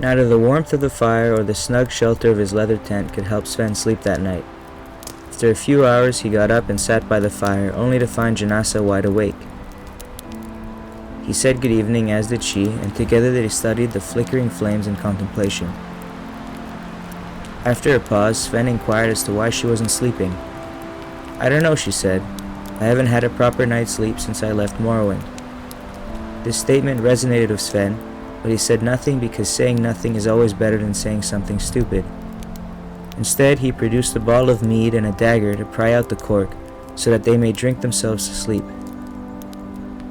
Neither the warmth of the fire or the snug shelter of his leather tent could help Sven sleep that night. After a few hours, he got up and sat by the fire, only to find Janasa wide awake. He said good evening, as did she, and together they studied the flickering flames in contemplation. After a pause, Sven inquired as to why she wasn't sleeping. "I don't know," she said. "I haven't had a proper night's sleep since I left Morrowind." This statement resonated with Sven, but he said nothing because saying nothing is always better than saying something stupid. Instead, he produced a bottle of mead and a dagger to pry out the cork so that they may drink themselves to sleep.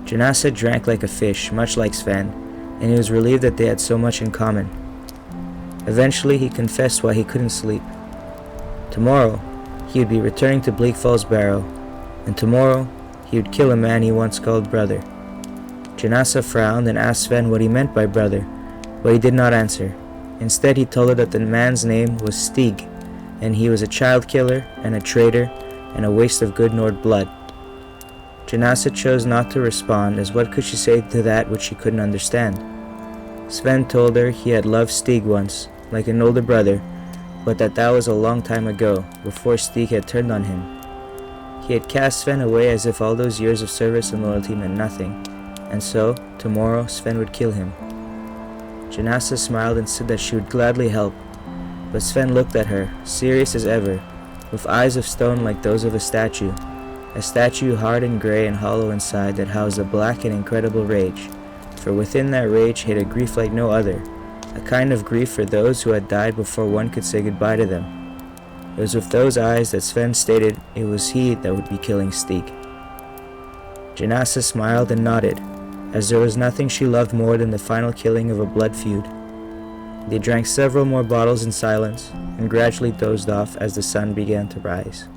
Janasa drank like a fish, much like Sven, and he was relieved that they had so much in common. Eventually, he confessed why he couldn't sleep. Tomorrow, he would be returning to Bleak Falls Barrow, and tomorrow, he would kill a man he once called brother. Janasa frowned and asked Sven what he meant by brother, but he did not answer. Instead, he told her that the man's name was Stig, and he was a child killer and a traitor and a waste of good Nord blood. Janasa chose not to respond, as what could she say to that which she couldn't understand? Sven told her he had loved Stig once, like an older brother, but that was a long time ago, before Stig had turned on him. He had cast Sven away as if all those years of service and loyalty meant nothing, and so, tomorrow, Sven would kill him. Janasa smiled and said that she would gladly help, but Sven looked at her, serious as ever, with eyes of stone like those of a statue hard and grey and hollow inside that housed a black and incredible rage, for within that rage hid a grief like no other, a kind of grief for those who had died before one could say goodbye to them. It was with those eyes that Sven stated it was he that would be killing Stig. Janasa smiled and nodded, as there was nothing she loved more than the final killing of a blood feud. They drank several more bottles in silence, and gradually dozed off as the sun began to rise.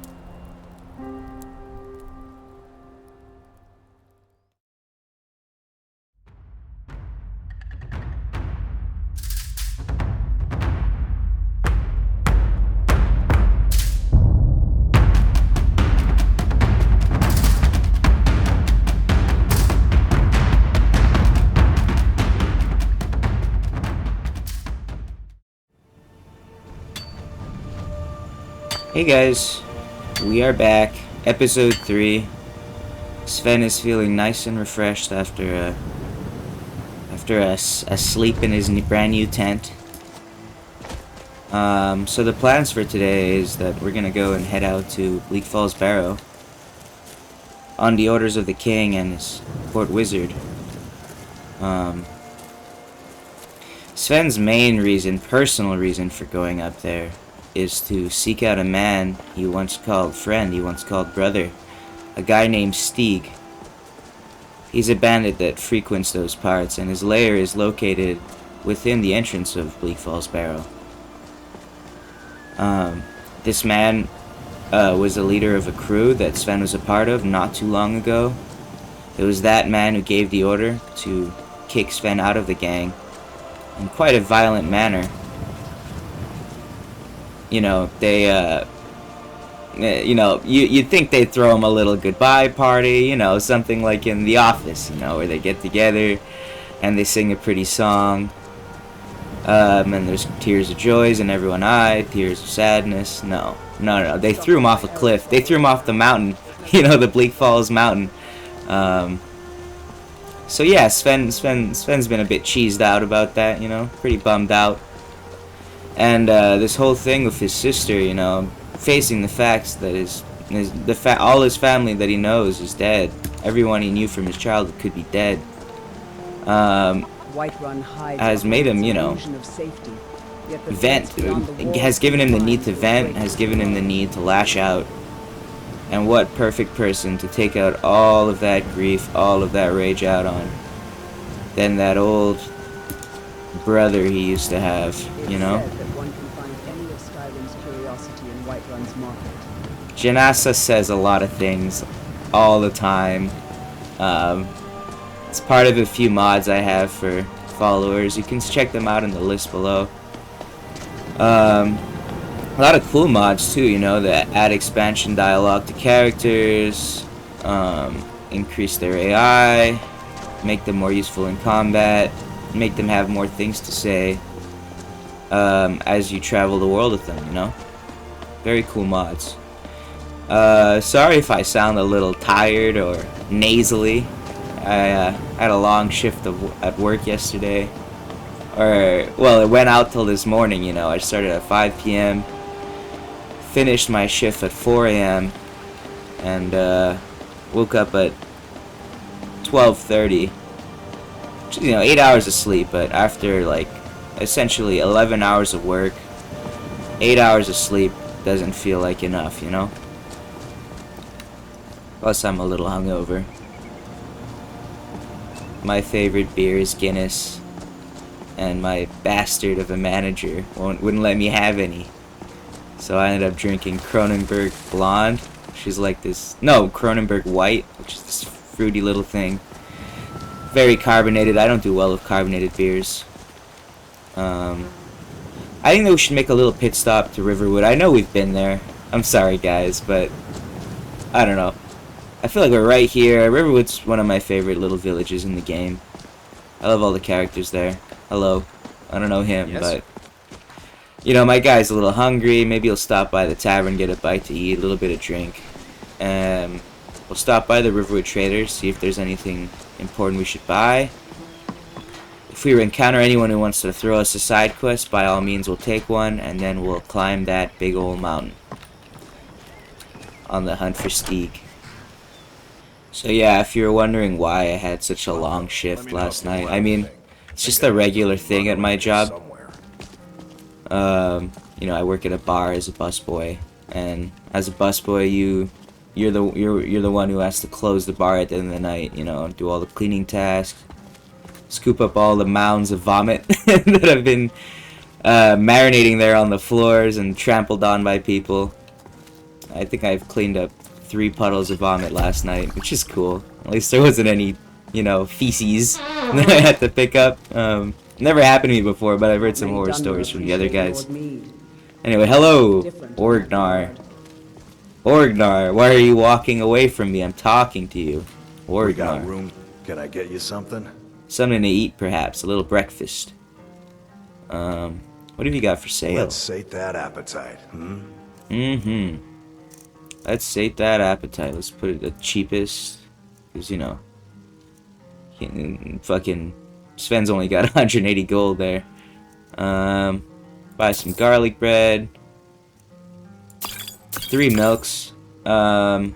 Hey guys, we are back. Episode 3. Sven is feeling nice and refreshed after a sleep in his brand new tent. So the plans for today is that we're gonna go and head out to Bleak Falls Barrow on the orders of the king and his court wizard. Sven's main personal reason for going up there is to seek out a man he once called friend, he once called brother, a guy named Stig. He's a bandit that frequents those parts, and his lair is located within the entrance of Bleak Falls Barrow. This man was the leader of a crew that Sven was a part of not too long ago. It was that man who gave the order to kick Sven out of the gang in quite a violent manner. You know, you'd think they'd throw him a little goodbye party, something like in The Office, where they get together and they sing a pretty song. And there's tears of joys in everyone's eye, tears of sadness. No. They threw him off a cliff. They threw him off the mountain, the Bleak Falls mountain. So yeah, Sven's been a bit cheesed out about that, pretty bummed out. And this whole thing with his sister, facing the facts that all his family that he knows is dead. Everyone he knew from his childhood could be dead. Has made him, vent. Has given him the need to vent. Has given him the need to lash out. And what perfect person to take out all of that grief, all of that rage out on, than that old brother he used to have, Janasa says a lot of things all the time. It's part of a few mods I have for followers. You can check them out in the list below. A lot of cool mods too, that add expansion dialogue to characters, increase their AI, make them more useful in combat, make them have more things to say. as you travel the world with them, you know? Very cool mods. Sorry if I sound a little tired or nasally. I had a long shift at work yesterday. Well, it went out till this morning, you know. I started at 5 p.m. Finished my shift at 4 a.m. and woke up at 12:30. You know, 8 hours of sleep, but after like essentially 11 hours of work, 8 hours of sleep doesn't feel like enough, you know? Plus I'm a little hungover. My favorite beer is Guinness, and my bastard of a manager wouldn't let me have any. So I ended up drinking Kronenberg Blonde. She's like this, no, Kronenberg White, which is this fruity little thing. Very carbonated. I don't do well with carbonated beers. I think that we should make a little pit stop to Riverwood. I know we've been there. I'm sorry, guys, but I don't know. I feel like we're right here. Riverwood's one of my favorite little villages in the game. I love all the characters there. Hello. I don't know him, yes, but you know, my guy's a little hungry. Maybe he'll stop by the tavern, get a bite to eat, a little bit of drink. We'll stop by the Riverwood Traders, see if there's anything important we should buy. If we encounter anyone who wants to throw us a side quest, by all means we'll take one, and then we'll climb that big old mountain on the hunt for Steak. So yeah, if you're wondering why I had such a long shift last night, I mean, it's just a regular thing at my job. You know, I work at a bar as a busboy, and as a busboy, you're the one who has to close the bar at the end of the night. You know, do all the cleaning tasks, scoop up all the mounds of vomit that have been marinating there on the floors and trampled on by people. I think I've cleaned up 3 puddles of vomit last night, which is cool. At least there wasn't any, you know, feces that I had to pick up. Never happened to me before, but I've heard some horror stories from the other guys. Anyway, hello, Orgnar. Orgnar, why are you walking away from me? I'm talking to you. Orgnar. We got room. Can I get you something? Something to eat, perhaps. A little breakfast. What have you got for sale? Let's sate that appetite, hmm? Mm-hmm. Let's sate that appetite. Let's put it the cheapest. Because, you know, fucking Sven's only got 180 gold there. Buy some garlic bread. 3 milks. The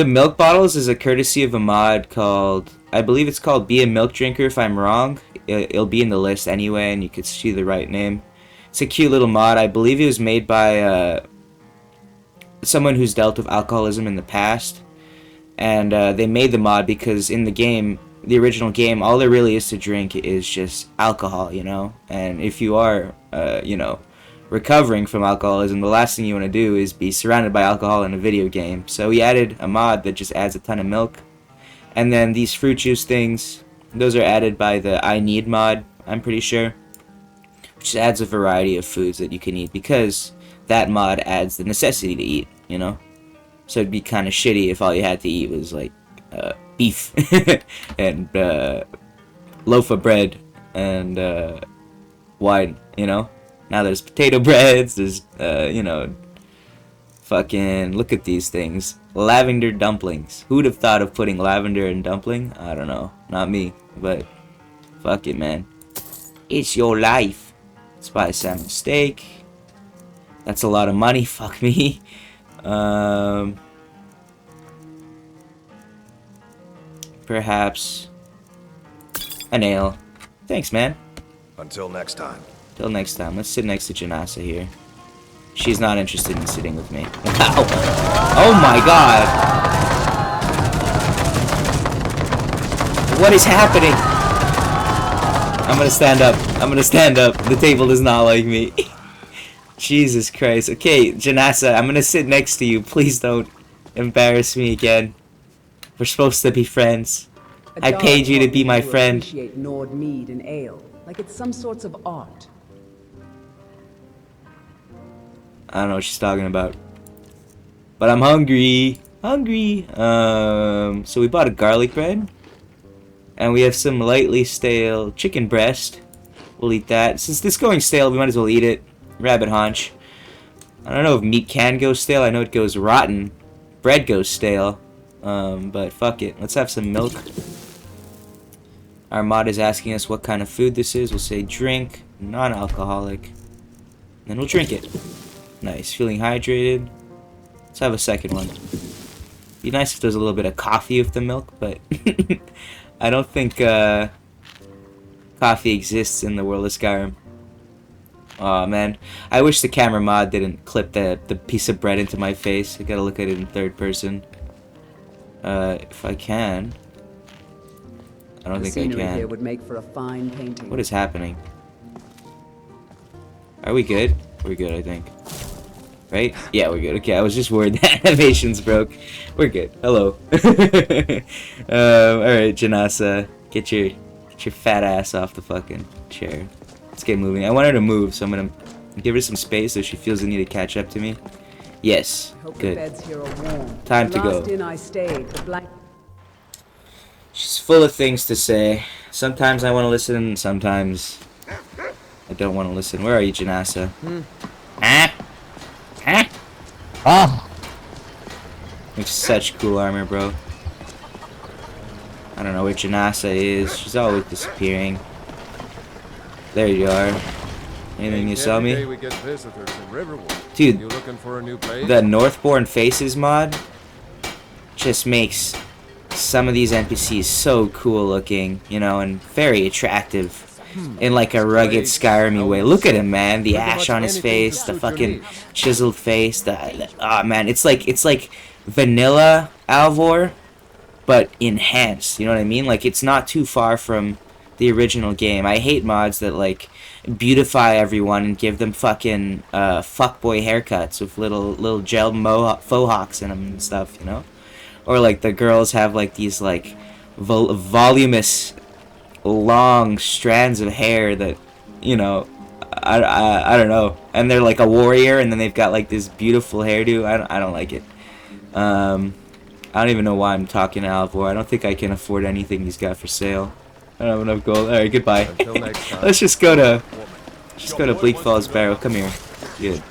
milk bottles is a courtesy of a mod called, I believe it's called Be a Milk Drinker. If I'm wrong, it'll be in the list anyway, and you could see the right name. It's a cute little mod. I believe it was made by someone who's dealt with alcoholism in the past, and they made the mod because in the game, the original game, all there really is to drink is just alcohol, you know. And if you are, you know, recovering from alcoholism, the last thing you want to do is be surrounded by alcohol in a video game. So he added a mod that just adds a ton of milk. And then these fruit juice things, those are added by the I Need mod, I'm pretty sure. Which adds a variety of foods that you can eat, because that mod adds the necessity to eat, you know? So it'd be kind of shitty if all you had to eat was, like, beef and loaf of bread and wine, you know? Now there's potato breads, there's, you know, fucking, look at these things. Lavender dumplings. Who'd have thought of putting lavender in dumpling? I don't know. Not me, but fuck it, man. It's your life. Let's buy a salmon steak. That's a lot of money, fuck me. Perhaps an ale. Thanks, man. Until next time. Till next time. Let's sit next to Janasa here. She's not interested in sitting with me. Wow. Oh my god. What is happening? I'm gonna stand up. I'm gonna stand up. The table does not like me. Jesus Christ. Okay, Janasa, I'm gonna sit next to you. Please don't embarrass me again. We're supposed to be friends. I paid you to be my friend. Appreciate Nord mead and ale, like it's some sorts of art. I don't know what she's talking about. But I'm hungry. Hungry. So we bought a garlic bread. And we have some lightly stale chicken breast. We'll eat that. Since this is going stale, we might as well eat it. Rabbit haunch. I don't know if meat can go stale. I know it goes rotten. Bread goes stale. But fuck it. Let's have some milk. Our mod is asking us what kind of food this is. We'll say drink, non-alcoholic. Then we'll drink it. Nice. Feeling hydrated. Let's have a second one. Be nice if there's a little bit of coffee with the milk, but I don't think coffee exists in the world of Skyrim. Aw, man. I wish the camera mod didn't clip the piece of bread into my face. I gotta look at it in third person. If I can. I don't think I can. Here would make for a fine painting. What is happening? Are we good? We're good, I think. Right? Yeah, we're good. Okay, I was just worried the animations broke. We're good. Hello. Alright, Janasa. Get your fat ass off the fucking chair. Let's get moving. I want her to move, so I'm gonna give her some space so she feels the need to catch up to me. Yes. Hope Good. the beds here are warm. Time to go. Last inn I stayed, the blank. She's full of things to say. Sometimes I want to listen, sometimes I don't want to listen. Where are you, Janasa? Ah? Ah? Ah! You have such cool armor, bro. I don't know where Janasa is. She's always disappearing. There you are. Anything you saw me? We get visitors in Riverwood. Dude, You looking for a new place? the Northbourne Faces mod just makes some of these NPCs so cool looking, you know, and very attractive in like a rugged Skyrim-y way. Look at him, man. The ash on his face, the fucking chiseled face, oh man, it's like vanilla Alvor, but enhanced, you know what I mean? Like, it's not too far from the original game. I hate mods that like beautify everyone and give them fucking fuckboy haircuts with little gel faux hawks in them and stuff, you know? Or like the girls have like these like voluminous long strands of hair that, you know, I don't know, and they're like a warrior and then they've got like this beautiful hairdo. I don't like it. I don't even know why I'm talking to Alvor. I don't think I can afford anything he's got for sale. I don't have enough gold. Alright, goodbye. Until next time. Let's just go to Bleak Falls Barrow. Come here. Good.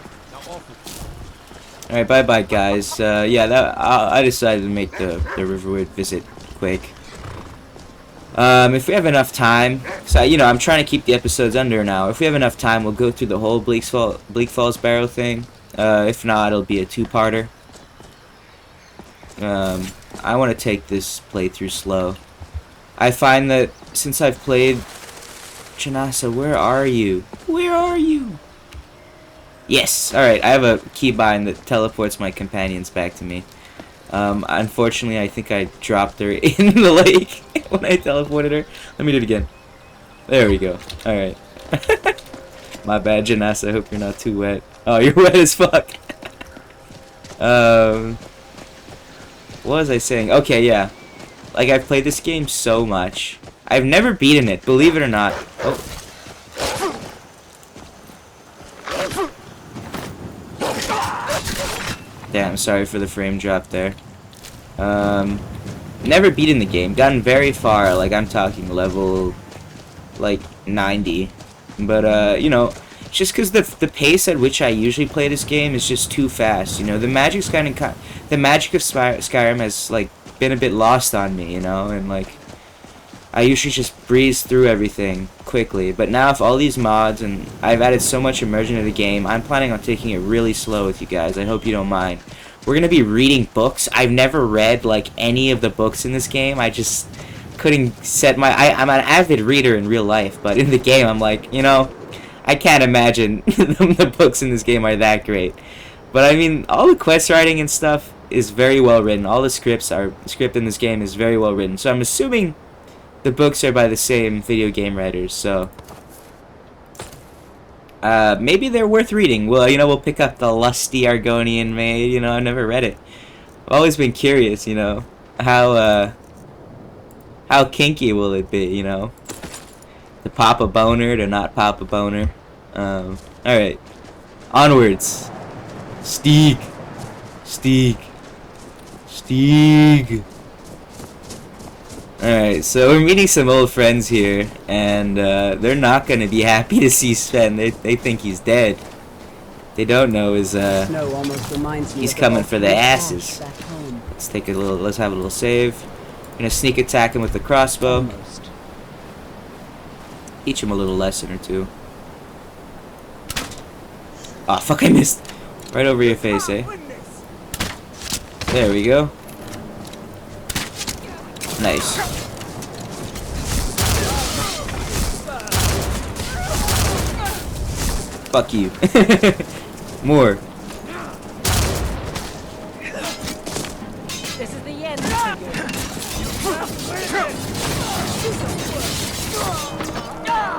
Alright, bye-bye, guys. Yeah, I decided to make the Riverwood visit quick. If we have enough time, so, you know, I'm trying to keep the episodes under an hour. If we have enough time, we'll go through the whole Bleak Falls Barrow thing. If not, it'll be a two-parter. I want to take this playthrough slow. I find that since I've played... Janasa, where are you? Where are you? Yes! Alright, I have a keybind that teleports my companions back to me. Unfortunately, I think I dropped her in the lake when I teleported her. Let me do it again. There we go. Alright. My bad, Janasa. I hope you're not too wet. Oh, you're wet as fuck. What was I saying? Okay, yeah. Like, I've played this game so much. I've never beaten it, believe it or not. Oh. Damn, sorry for the frame drop there. Never beaten the game. Gotten very far, like, I'm talking level, like, 90. But, you know, just because the pace at which I usually play this game is just too fast, you know? The magic of Skyrim has, like, been a bit lost on me, you know? And, like, I usually just breeze through everything quickly. But now with all these mods, and I've added so much immersion to the game, I'm planning on taking it really slow with you guys. I hope you don't mind. We're going to be reading books. I've never read, like, any of the books in this game. I just couldn't set my... I'm an avid reader in real life, but in the game, I'm like, you know, I can't imagine the books in this game are that great. But, I mean, all the quest writing and stuff is very well written. All the script in this game is very well written. So I'm assuming the books are by the same video game writers, so... maybe they're worth reading. Well, you know, we'll pick up the Lusty Argonian Maid. You know, I've never read it. I've always been curious, you know, how kinky will it be, you know? To pop a boner, to not pop a boner. Alright. Onwards. Steeg. Steeg. Steeg. Alright, so we're meeting some old friends here, and they're not gonna be happy to see Sven. They think he's dead. They don't know is Snow almost reminds me he's of the coming for the volcanic asses. ash back home. Let's have a little save. Gonna sneak attack him with the crossbow. Almost. Teach him a little lesson or two. Aw, oh, fuck, I missed. Right over your face, eh? There we go. Nice. Fuck you. More. This is the end.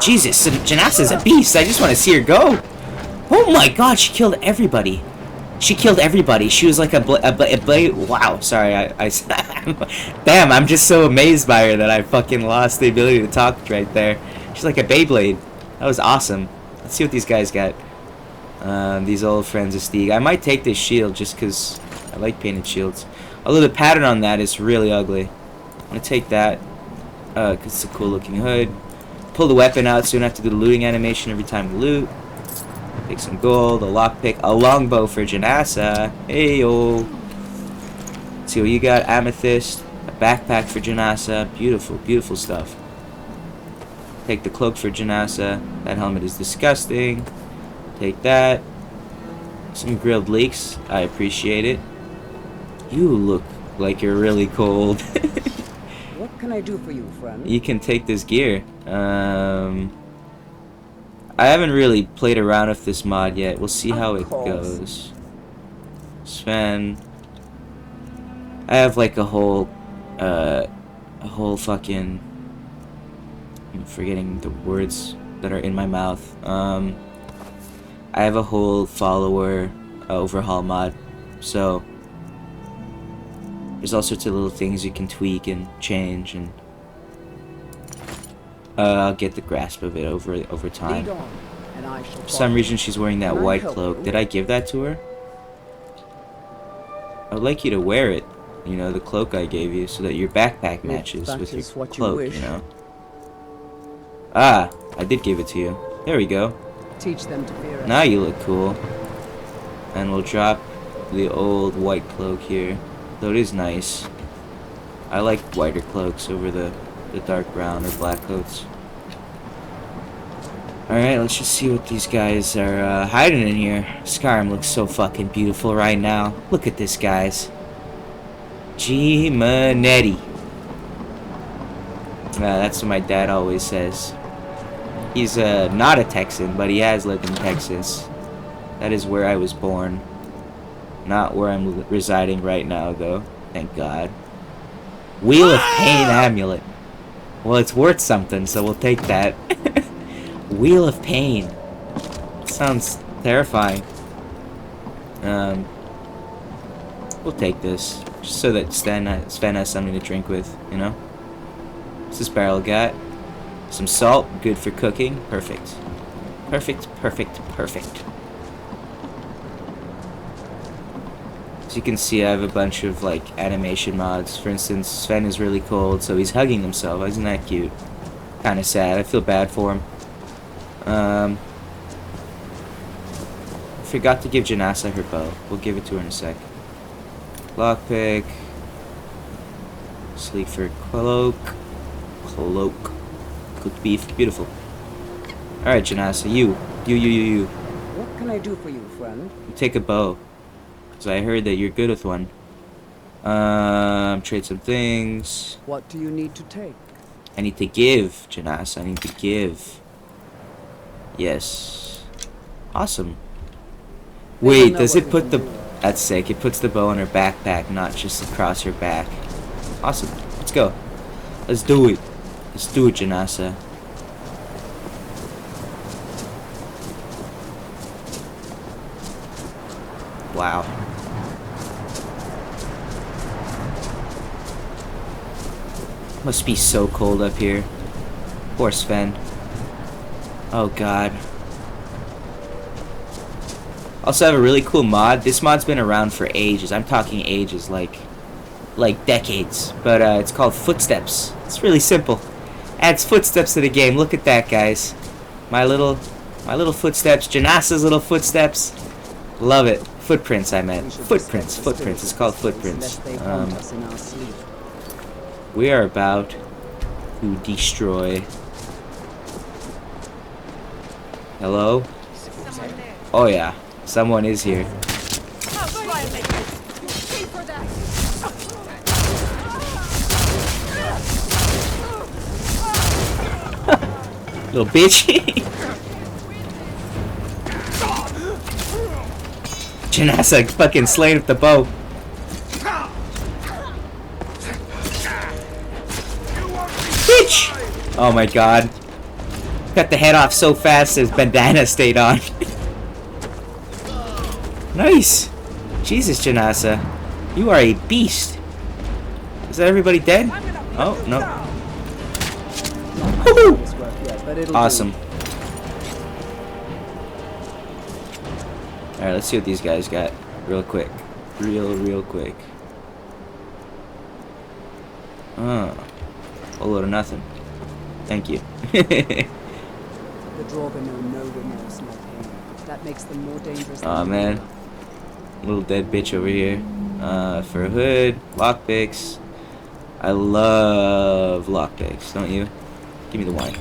Jesus, Janasa's a beast. I just want to see her go. Oh my god, she killed everybody. She killed everybody. She was like a blade. Wow, sorry. Damn, I'm just so amazed by her that I fucking lost the ability to talk right there. She's like a Beyblade. That was awesome. Let's see what these guys got. These old friends of Stieg. I might take this shield just because I like painted shields. Although the pattern on that is really ugly. I'm going to take that because it's a cool looking hood. Pull the weapon out so you don't have to do the looting animation every time you loot. Take some gold, a lockpick, a longbow for Janasa. Hey yo. Let's see what you got. Amethyst, a backpack for Janasa. Beautiful, beautiful stuff. Take the cloak for Janasa. That helmet is disgusting. Take that. Some grilled leeks. I appreciate it. You look like you're really cold. What can I do for you, friend? You can take this gear. I haven't really played around with this mod yet. We'll see how it goes. Sven. I have like a whole fucking... I'm forgetting the words that are in my mouth. I have a whole follower overhaul mod. So there's all sorts of little things you can tweak and change, and I'll get the grasp of it over time. Lead on, and I shall For some reason she's wearing that Can I white help cloak. you? Did I give that to her? I would like you to wear it. You know, the cloak I gave you, so that your backpack matches that with is your what you cloak, wish. you know? Ah, I did give it to you. There we go. Teach them to fear us. Now you look cool. And we'll drop the old white cloak here. Though it is nice. I like whiter cloaks over the dark brown or black coats. Alright, let's just see what these guys are hiding in here. Skyrim looks so fucking beautiful right now. Look at this, guys. G Manetti. That's what my dad always says. He's not a Texan, but he has lived in Texas. That is where I was born. Not where I'm residing right now, though. Thank God. Wheel of Pain amulet. Well, it's worth something, so we'll take that. Wheel of Pain. Sounds terrifying. We'll take this, just so that Sven has something to drink with, you know? What's this barrel got? Some salt, good for cooking. Perfect. Perfect, perfect, perfect. As you can see, I have a bunch of, like, animation mods. For instance, Sven is really cold, so he's hugging himself. Isn't that cute? Kinda sad. I feel bad for him. Forgot to give Janasa her bow. We'll give it to her in a sec. Lockpick. Sleek for cloak. Cloak. Cooked beef. Beautiful. Alright, Janasa. You. What can I do for you, friend? You take a bow. Because I heard that you're good with one. Trade some things. What do you need to take? I need to give, Janasa. I need to give. Yes. Awesome. Wait, does it put the... That's sick. It puts the bow in her backpack, not just across her back. Awesome. Let's go. Let's do it. Let's do it, Janasa. Wow. Must be so cold up here. Poor Sven. Oh god. Also have a really cool mod. This mod's been around for ages. I'm talking ages, like like decades, but it's called Footsteps. It's really simple. Adds footsteps to the game. Look at that, guys. My little footsteps. Janasa's little footsteps. Love it. Footprints, I meant. Footprints. Footprints. It's called Footprints. We are about to destroy. Hello? Oh yeah, someone is here. Little bitch. Janasa fucking slaying with the bow. Bitch! Oh my god. Cut the head off so fast his bandana stayed on. Nice! Jesus, Janasa. You are a beast. Is that everybody dead? Oh, no. Woohoo! Awesome. Alright, let's see what these guys got. Real quick. Real quick. Oh. A load of nothing. Thank you. The Draugr know no remorse, no pain. That makes them more dangerous. Aw, man. Little dead bitch over here. For a hood, lockpicks. I love lockpicks, don't you? Give me the wine.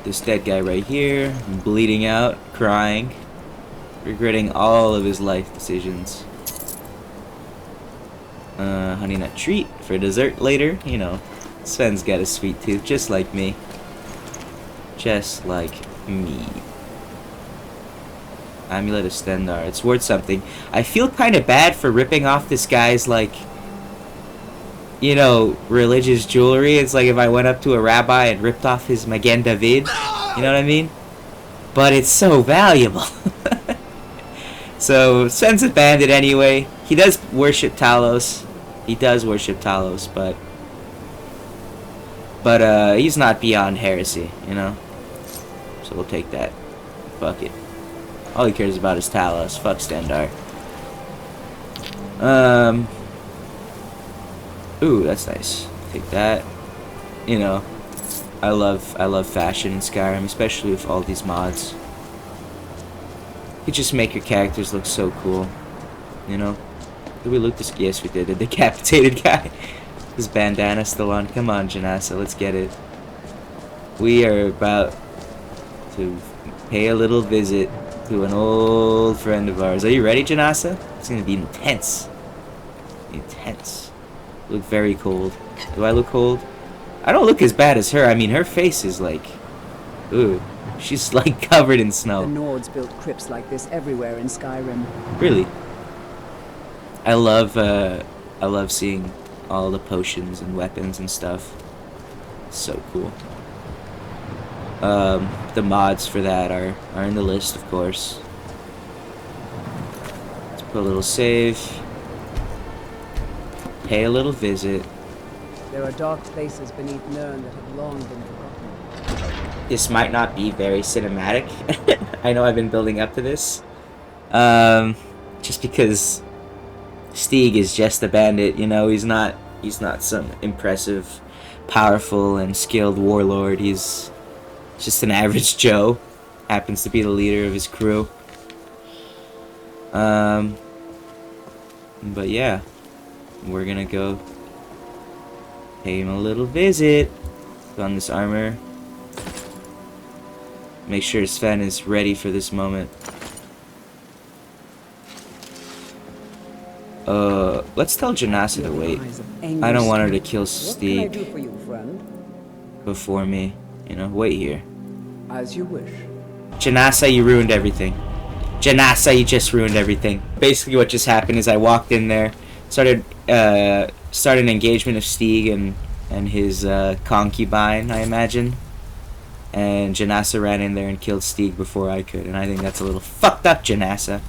This dead guy right here, bleeding out, crying, regretting all of his life decisions. Honey nut treat for dessert later. You know, Sven's got a sweet tooth, just like me. Just like me. Amulet of Stendar. It's worth something. I feel kind of bad for ripping off this guy's, like, you know, religious jewelry. It's like if I went up to a rabbi and ripped off his Magen David. You know what I mean? But it's so valuable. So, Sven's a bandit anyway. He does worship Talos. He does worship Talos, but he's not beyond heresy, you know? So we'll take that. Fuck it. All he cares about is Talos. Fuck Stendar. Ooh, that's nice. Take that. You know, I love fashion in Skyrim, especially with all these mods. You just make your characters look so cool. You know? Did we loot this? Yes, we did. The decapitated guy. His bandana still on. Come on, Janasa, let's get it. We are about to pay a little visit to an old friend of ours. Are you ready, Janasa? It's gonna be intense. Intense. You look very cold. Do I look cold? I don't look as bad as her. I mean, her face is like... Ooh. She's like covered in snow. The Nords built crypts like this everywhere in Skyrim. Really? I love seeing all the potions and weapons and stuff. So cool. The mods for that are in the list, of course. Let's put a little save. Pay a little visit. There are dark places beneath Nirn that have long been forgotten. This might not be very cinematic. I know I've been building up to this. Just because Stieg is just a bandit, you know, he's not some impressive, powerful, and skilled warlord. He's just an average Joe. Happens to be the leader of his crew. But yeah, we're gonna go pay him a little visit. Put on this armor. Make sure Sven is ready for this moment. Let's tell Janasa to wait. I don't want her to kill Stieg before me. You know, wait here. As you wish. Janasa, you ruined everything. Janasa, you just ruined everything. Basically what just happened is I walked in there, started an engagement of Stieg and his concubine, I imagine. And Janasa ran in there and killed Stieg before I could, and I think that's a little fucked up, Janasa.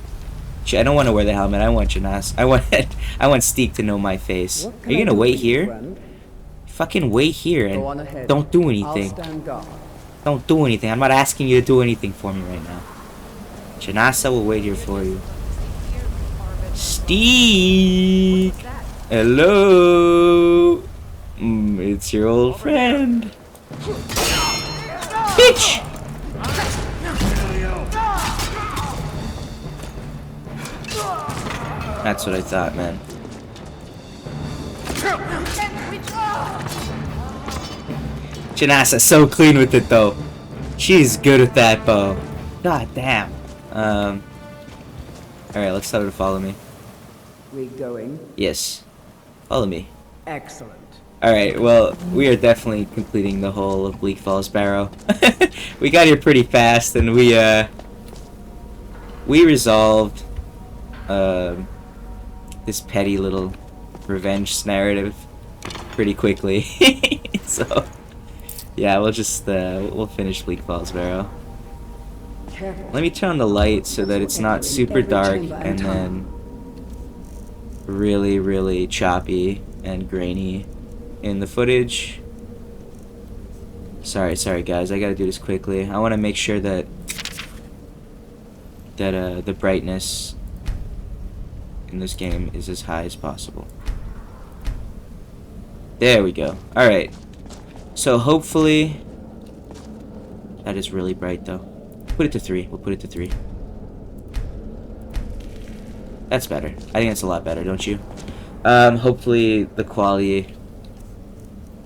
I don't want to wear the helmet. I want Janasa. I want Stieg to know my face. Are you gonna wait here? Fucking wait here and don't do anything. Don't do anything. I'm not asking you to do anything for me right now. Janasa will wait here for you. Steak! Hello! It's your old friend. Bitch! That's what I thought, man. Janasa so clean with it though. She's good with that bow. God damn. Alright, let's tell her to follow me. We going? Yes. Follow me. Excellent. Alright, well, we are definitely completing the whole of Bleak Falls Barrow. We got here pretty fast and we resolved this petty little revenge narrative pretty quickly. So yeah, we'll just we'll finish Bleak Falls Barrow. Careful. Let me turn on the light so that it's not super dark and then really, really choppy and grainy in the footage. Sorry guys, I gotta do this quickly. I want to make sure that the brightness in this game is as high as possible. There we go. Alright. So hopefully... That is really bright though. Put it to 3. We'll put it to 3. That's better. I think that's a lot better, don't you? Hopefully the quality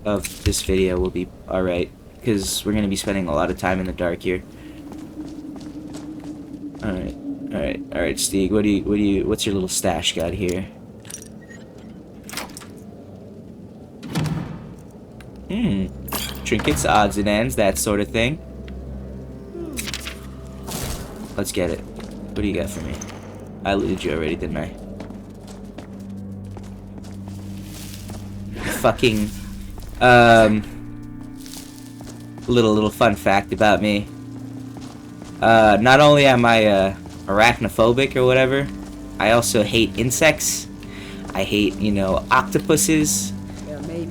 of this video will be alright. Because we're going to be spending a lot of time in the dark here. Alright, Steve. What's your little stash got here? Trinkets, odds and ends, that sort of thing. Let's get it. What do you got for me? I looted you already, didn't I? Fucking, little fun fact about me. Not only am I, arachnophobic or whatever, I also hate insects. I hate, you know, octopuses.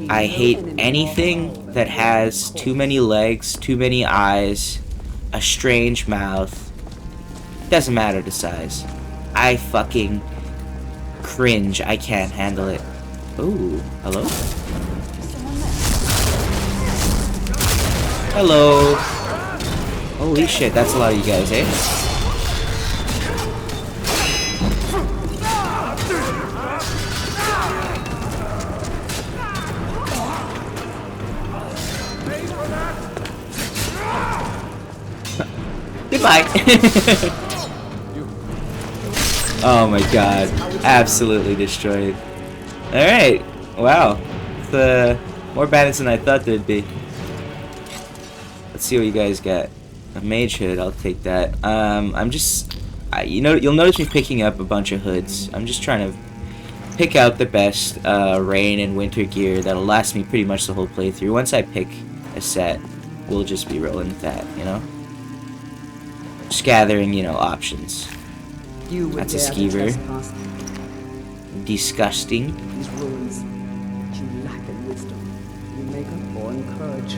I hate anything that has too many legs, too many eyes, a strange mouth. Doesn't matter the size. I fucking cringe. I can't handle it. Ooh, hello? Hello. Holy shit, that's a lot of you guys, eh? Goodbye. Oh my god. Absolutely destroyed. Alright. Wow. It's, more bandits than I thought there'd be. Let's see what you guys got. A mage hood, I'll take that. You'll notice me picking up a bunch of hoods. I'm just trying to pick out the best rain and winter gear that'll last me pretty much the whole playthrough. Once I pick a set, we'll just be rolling with that, you know? Just gathering, you know, options. That's a skeever. Disgusting. These ruins, you lack in wisdom. You make up for in courage.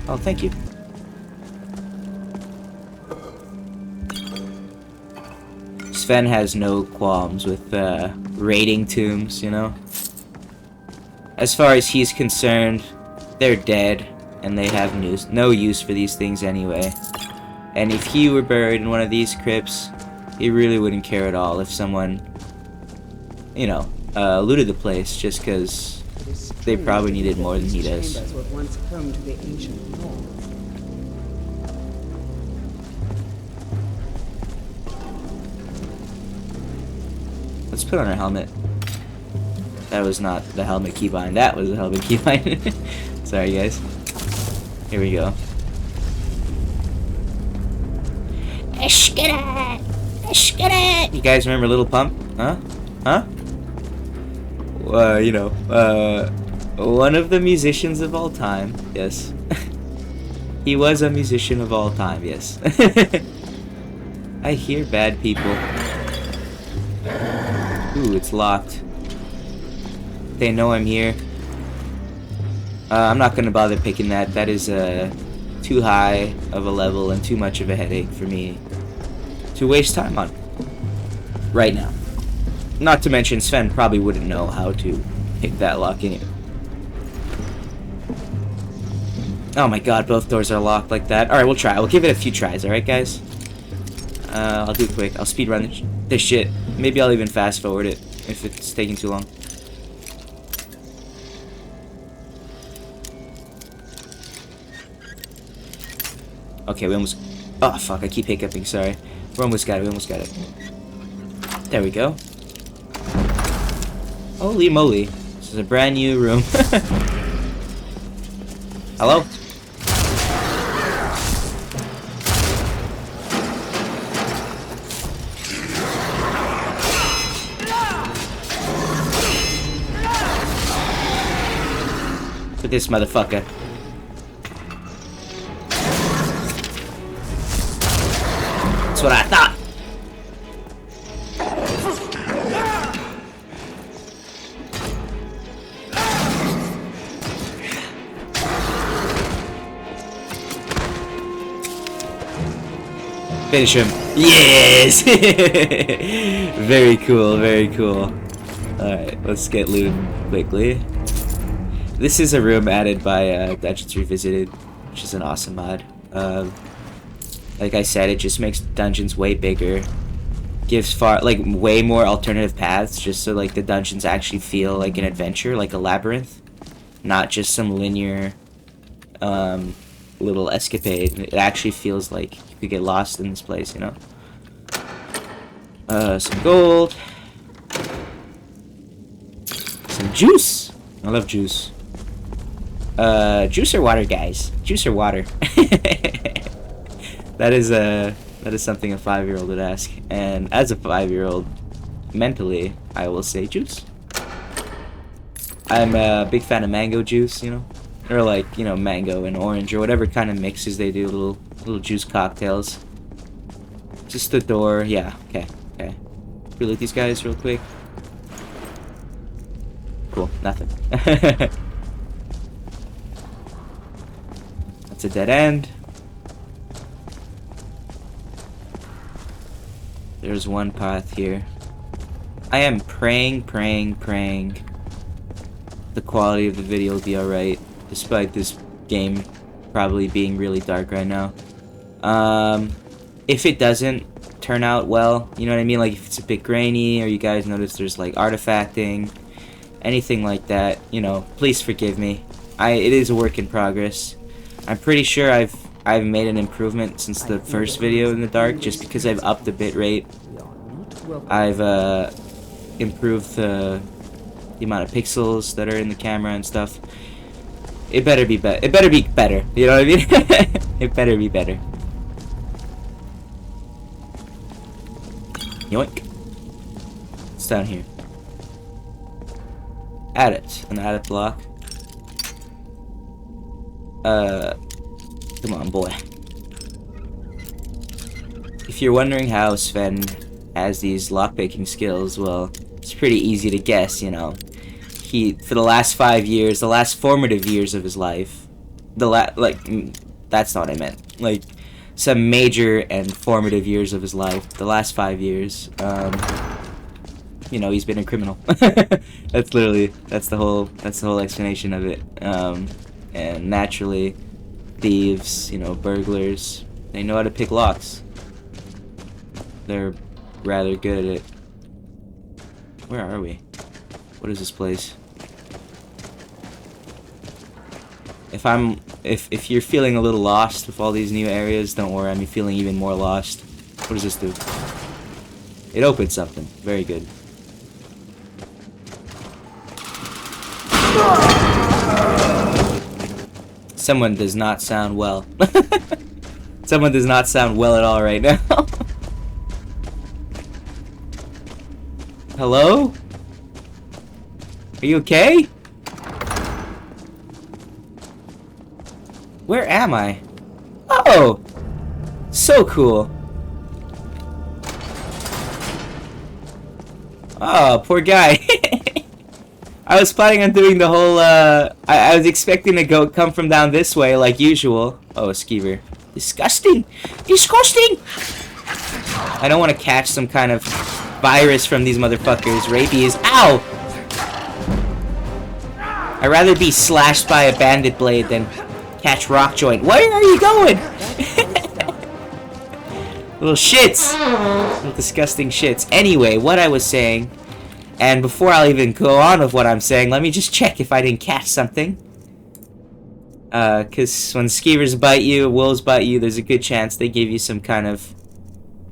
Oh, thank you. Sven has no qualms with raiding tombs, you know? As far as he's concerned, they're dead, and they have no use for these things anyway. And if he were buried in one of these crypts, he really wouldn't care at all if someone, you know, looted the place just because they probably needed more than he does. Chambers were once home to the ancient North. Let's put on our helmet. That was not the helmet keybind. That was the helmet keybind. Sorry, guys. Here we go. You guys remember Little Pump? Huh? Huh? You know, one of the musicians of all time. Yes. He was a musician of all time. Yes. I hear bad people. Ooh, it's locked. They know I'm here. I'm not gonna bother picking that. That is too high of a level and too much of a headache for me to waste time on right now. Not to mention, Sven probably wouldn't know how to pick that lock anyway. Oh my god, both doors are locked like that. Alright, we'll try. We'll give it a few tries, alright, guys? I'll do it quick. I'll speedrun this shit. Maybe I'll even fast forward it if it's taking too long. Okay, we almost... Oh, fuck, I keep hiccuping, sorry. We almost got it, we almost got it. There we go. Holy moly. This is a brand new room. Hello? Look at this motherfucker. That's what I thought. Finish him. Yes! Very cool, very cool. Alright, let's get loot quickly. This is a room added by Dungeons Revisited, which is an awesome mod. Like I said, it just makes dungeons way bigger. Gives way more alternative paths, just so like the dungeons actually feel like an adventure, like a labyrinth. Not just some linear little escapade. It actually feels like you could get lost in this place, you know? Some gold. Some juice! I love juice. Juice or water, guys? Juice or water? That is something a 5-year-old would ask. And as a 5-year-old, mentally, I will say juice. I'm a big fan of mango juice, you know? Or like, you know, mango and orange or whatever kind of mixes they do, little juice cocktails. Just the door, yeah, okay. Reload these guys real quick. Cool, nothing. That's a dead end. There's one path here. I am praying the quality of the video will be alright, despite this game probably being really dark right now. If it doesn't turn out well, you know what I mean? Like if it's a bit grainy, or you guys notice there's like artifacting, anything like that, you know, please forgive me. It is a work in progress. I'm pretty sure I've made an improvement since the first video in the dark, just because I've upped the bitrate. I've improved the amount of pixels that are in the camera and stuff. It better be better. It better be better. You know what I mean? It better be better. Yoink. It's down here. Add it. An add it block. Come on, boy. If you're wondering how Sven has these lockpicking skills, well, it's pretty easy to guess, you know. For the last 5 years, the last formative years of his life, that's not what I meant. Like, some major and formative years of his life, the last 5 years, you know, he's been a criminal. That's the whole explanation of it. And naturally, thieves, you know, burglars, they know how to pick locks. They're rather good at it. Where are we? What is this place? If you're feeling a little lost with all these new areas, don't worry, I'm feeling even more lost. What does this do? It opened something. Very good. Someone does not sound well. Someone does not sound well at all right now. Hello? Are you okay? Where am I? Oh! So cool. Oh, poor guy. I was planning on doing the whole, I was expecting to come from down this way like usual. Oh, a skeever. Disgusting! Disgusting! I don't want to catch some kind of virus from these motherfuckers. Rabies. Ow! I'd rather be slashed by a bandit blade than catch rock joint. Where are you going? Little shits. Little disgusting shits. Anyway, what I was saying, and before I'll even go on with what I'm saying, let me just check if I didn't catch something. Cause when skeevers bite you, wolves bite you, there's a good chance they give you some kind of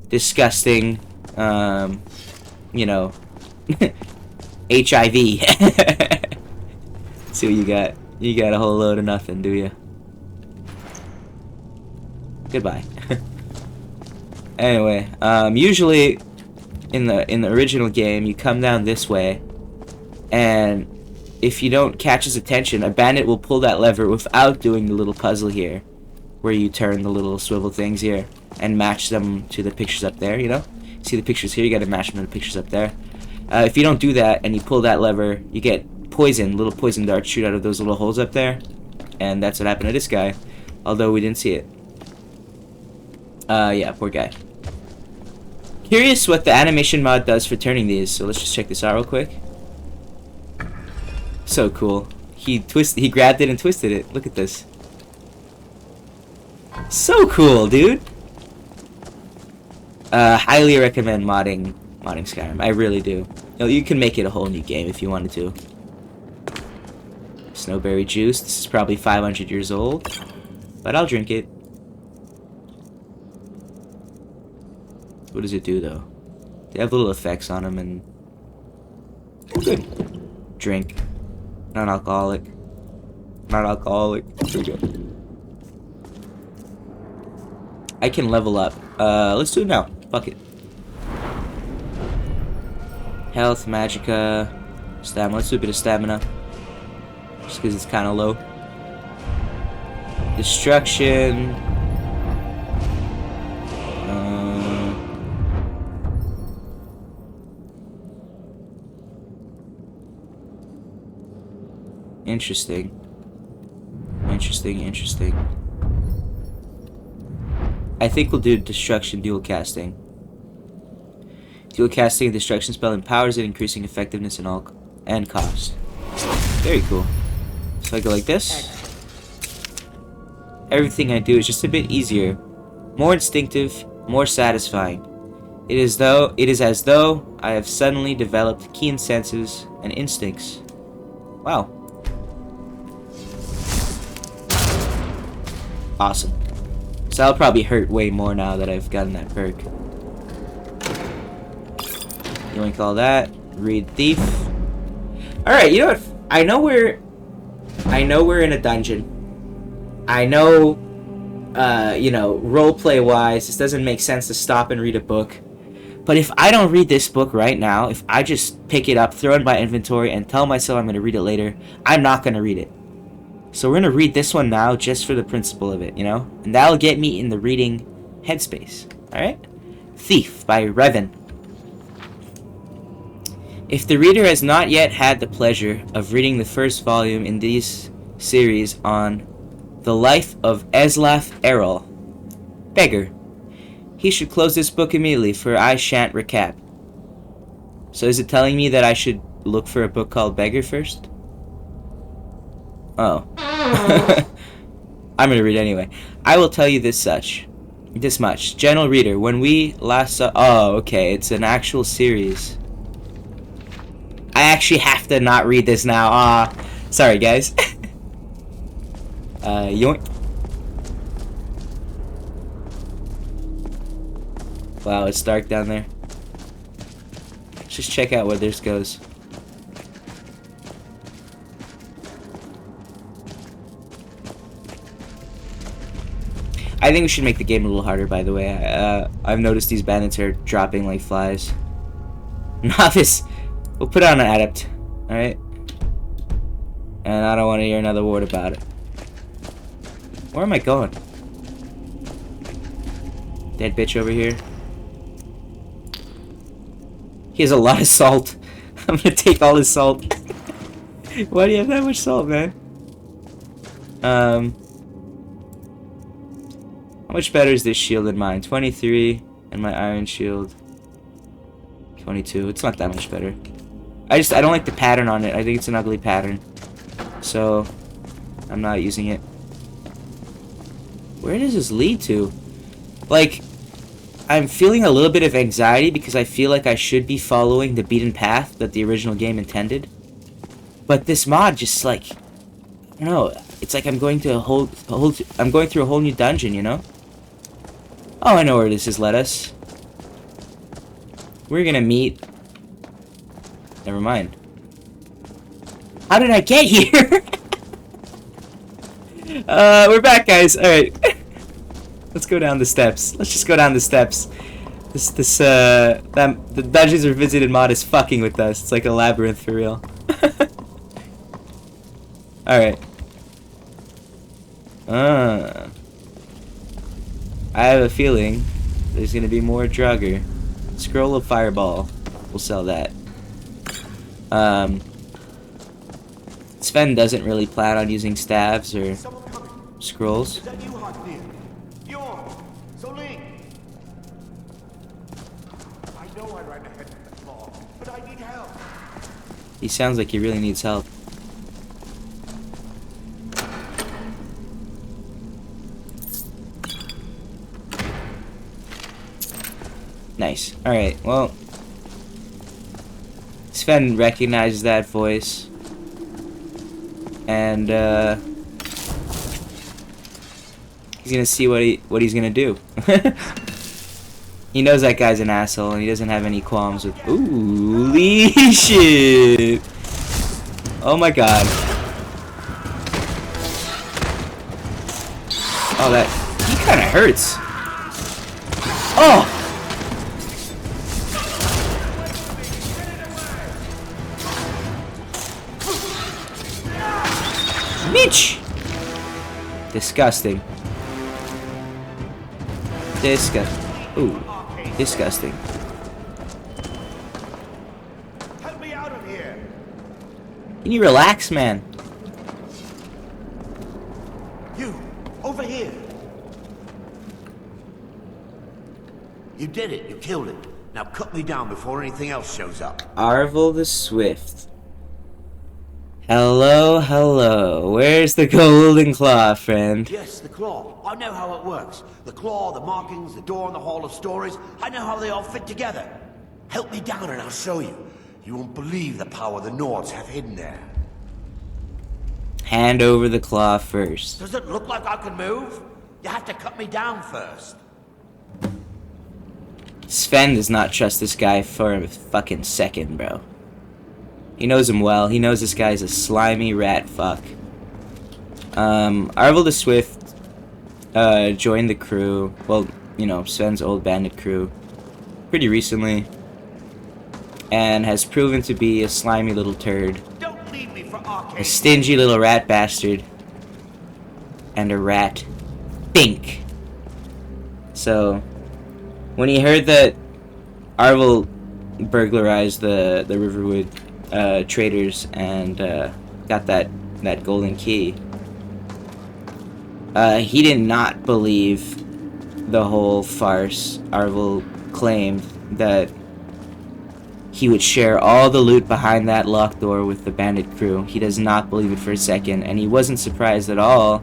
disgusting, you know, HIV. See what you got. You got a whole load of nothing, do you? Goodbye. Anyway, usually in the original game, you come down this way, and if you don't catch his attention, a bandit will pull that lever without doing the little puzzle here, where you turn the little swivel things here and match them to the pictures up there, you know? See the pictures here, you gotta match them to the pictures up there. If you don't do that and you pull that lever, you get poison, little poison darts shoot out of those little holes up there, and that's what happened to this guy, although we didn't see it. Yeah, poor guy. Curious what the animation mod does for turning these, so let's just check this out real quick. So cool. He grabbed it and twisted it. Look at this. So cool, dude. Highly recommend modding Skyrim. I really do. You know, you can make it a whole new game if you wanted to. Snowberry juice. This is probably 500 years old, but I'll drink it. What does it do, though? They have little effects on them, and... Good. Drink. Non-alcoholic. Non-alcoholic. There we go. I can level up. Let's do it now. Fuck it. Health, magicka, stamina. Let's do a bit of stamina. Just because it's kind of low. Destruction. Interesting. Interesting. I think we'll do destruction dual casting. Dual casting a destruction spell empowers it, increasing effectiveness and cost. Very cool. So I go like this. Everything I do is just a bit easier, more instinctive, more satisfying. It is as though I have suddenly developed keen senses and instincts. Wow. Awesome. So that'll probably hurt way more now that I've gotten that perk. Yoink all that. Read thief. Alright, you know what? I know we're in a dungeon. I know, you know, roleplay wise, this doesn't make sense to stop and read a book. But if I don't read this book right now, if I just pick it up, throw it in my inventory, and tell myself I'm going to read it later, I'm not going to read it. So we're going to read this one now just for the principle of it, you know? And that'll get me in the reading headspace. Alright? Thief by Revan. If the reader has not yet had the pleasure of reading the first volume in this series on the life of Eslaf Errol, beggar, he should close this book immediately, for I shan't recap. So is it telling me that I should look for a book called Beggar first? Oh. I'm gonna read anyway. I will tell you this much. Gentle reader, when we last saw... Oh, okay, it's an actual series. I actually have to not read this now. Sorry, guys. Yoink. Wow, it's dark down there. Let's just check out where this goes. I think we should make the game a little harder, by the way. I've noticed these bandits are dropping like flies. Novice. We'll put on an adept. Alright? And I don't want to hear another word about it. Where am I going? Dead bitch over here. He has a lot of salt. I'm gonna take all his salt. Why do you have that much salt, man? How much better is this shield than mine? 23, and my iron shield. 22. It's not that much better. I don't like the pattern on it. I think it's an ugly pattern. So, I'm not using it. Where does this lead to? Like, I'm feeling a little bit of anxiety because I feel like I should be following the beaten path that the original game intended. But this mod just like, I don't know, it's like I'm going to I'm going through a whole new dungeon, you know? Oh, I know where this has led us. We're gonna meet... Never mind. How did I get here? We're back, guys. Alright. Let's go down the steps. Let's just go down the steps. The Dungeons Revisited mod is fucking with us. It's like a labyrinth for real. Alright. I have a feeling there's gonna be more Draugr. Scroll of Fireball. We'll sell that. Sven doesn't really plan on using staves or scrolls. He sounds like he really needs help. Nice. Alright, well... Sven recognizes that voice. And, he's gonna see what he's gonna do. He knows that guy's an asshole, and he doesn't have any qualms with... Ooh, holy shit! Oh my god. Oh, that... He kinda hurts. Oh! Mitch! Disgusting. Ooh. Disgusting. Help me out of here. Can you relax, man? You, over here. You did it. You killed it. Now cut me down before anything else shows up. Arvel the Swift. Hello, hello. Where's the golden claw, friend? Yes, the claw. I know how it works. The claw, the markings, the door in the Hall of Stories. I know how they all fit together. Help me down and I'll show you. You won't believe the power the Nords have hidden there. Hand over the claw first. Does it look like I can move? You have to cut me down first. Sven does not trust this guy for a fucking second, bro. He knows him well. He knows this guy's a slimy rat fuck. Arvel the Swift joined the crew. Well, you know, Sven's old bandit crew. Pretty recently. And has proven to be a slimy little turd. Don't leave me for arcade. A stingy little rat bastard. And a rat bink. So, when he heard that Arvel burglarized the Riverwood traders and got that golden key, he did not believe the whole farce. Arvel claimed that he would share all the loot behind that locked door with the bandit crew. He does not believe it for a second, and he wasn't surprised at all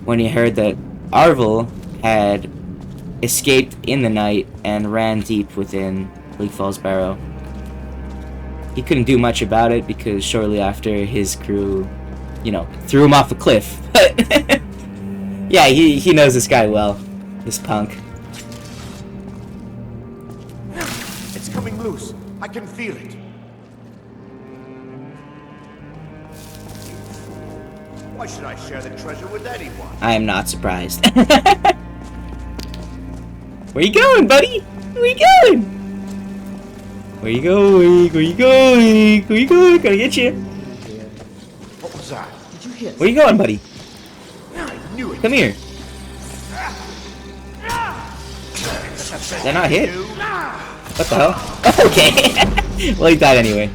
when he heard that Arvel had escaped in the night and ran deep within Bleak Falls Barrow. He couldn't do much about it because shortly after his crew, you know, threw him off a cliff. But yeah, he knows this guy well, this punk. It's coming loose. I can feel it. Why should I share the treasure with anyone? I am not surprised. Where you going, buddy? Where you going? Where you going? Where you going? Where you going? Gonna get you. What was that? Did you hear? Where you going, buddy? I knew it. Come here. They're not hit. What the hell? Okay. Well, he died anyway.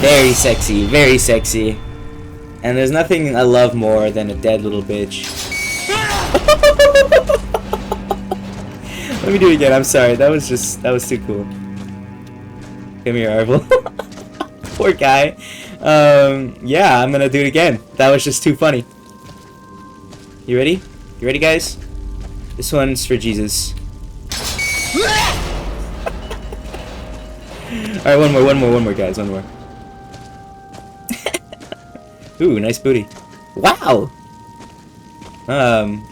Very sexy, very sexy. And there's nothing I love more than a dead little bitch. Let me do it again. I'm sorry. That was too cool. Come here, Arvel. Poor guy. Yeah, I'm gonna do it again. That was just too funny. You ready? You ready, guys? This one's for Jesus. Alright, one more, guys. One more. Ooh, nice booty. Wow!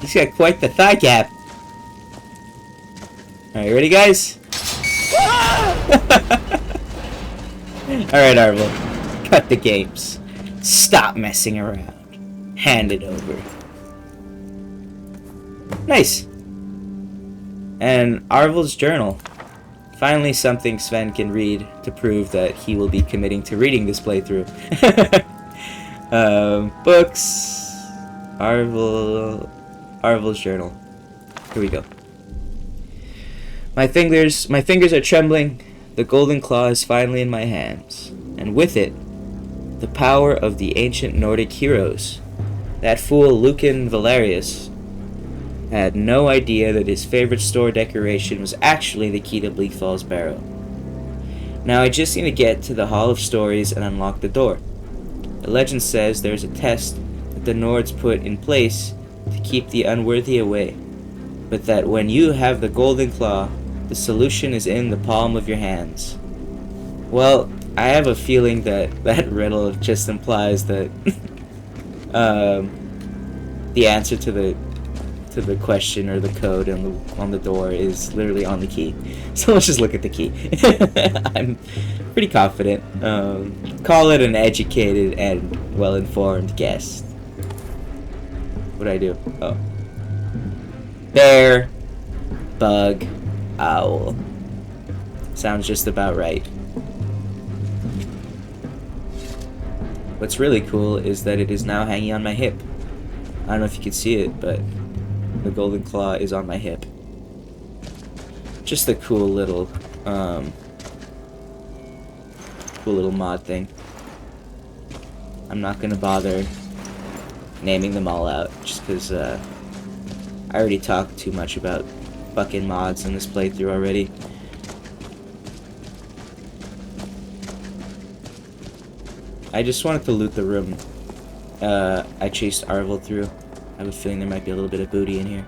He's got quite the thigh gap. Alright, you ready, guys? Alright, Arvel. Cut the games. Stop messing around. Hand it over. Nice! And Arvel's journal. Finally something Sven can read to prove that he will be committing to reading this playthrough. Books. Arvel's journal. Here we go. My fingers are trembling. The golden claw is finally in my hands. And with it, the power of the ancient Nordic heroes. That fool Lucan Valerius had no idea that his favorite store decoration was actually the key to Bleak Falls Barrow. Now I just need to get to the Hall of Stories and unlock the door. The legend says there's a test that the Nords put in place to keep the unworthy away, but that when you have the golden claw, the solution is in the palm of your hands. Well, I have a feeling that that riddle just implies that the answer to the question or the code on the door is literally on the key. So let's just look at the key. I'm pretty confident. Call it an educated and well-informed guess. What'd I do? Oh. Bear. Bug. Owl. Sounds just about right. What's really cool is that it is now hanging on my hip. I don't know if you can see it, but the golden claw is on my hip. Just a cool little mod thing. I'm not gonna bother naming them all out, just because I already talked too much about fucking mods in this playthrough already. I just wanted to loot the room I chased Arvel through. I have a feeling there might be a little bit of booty in here.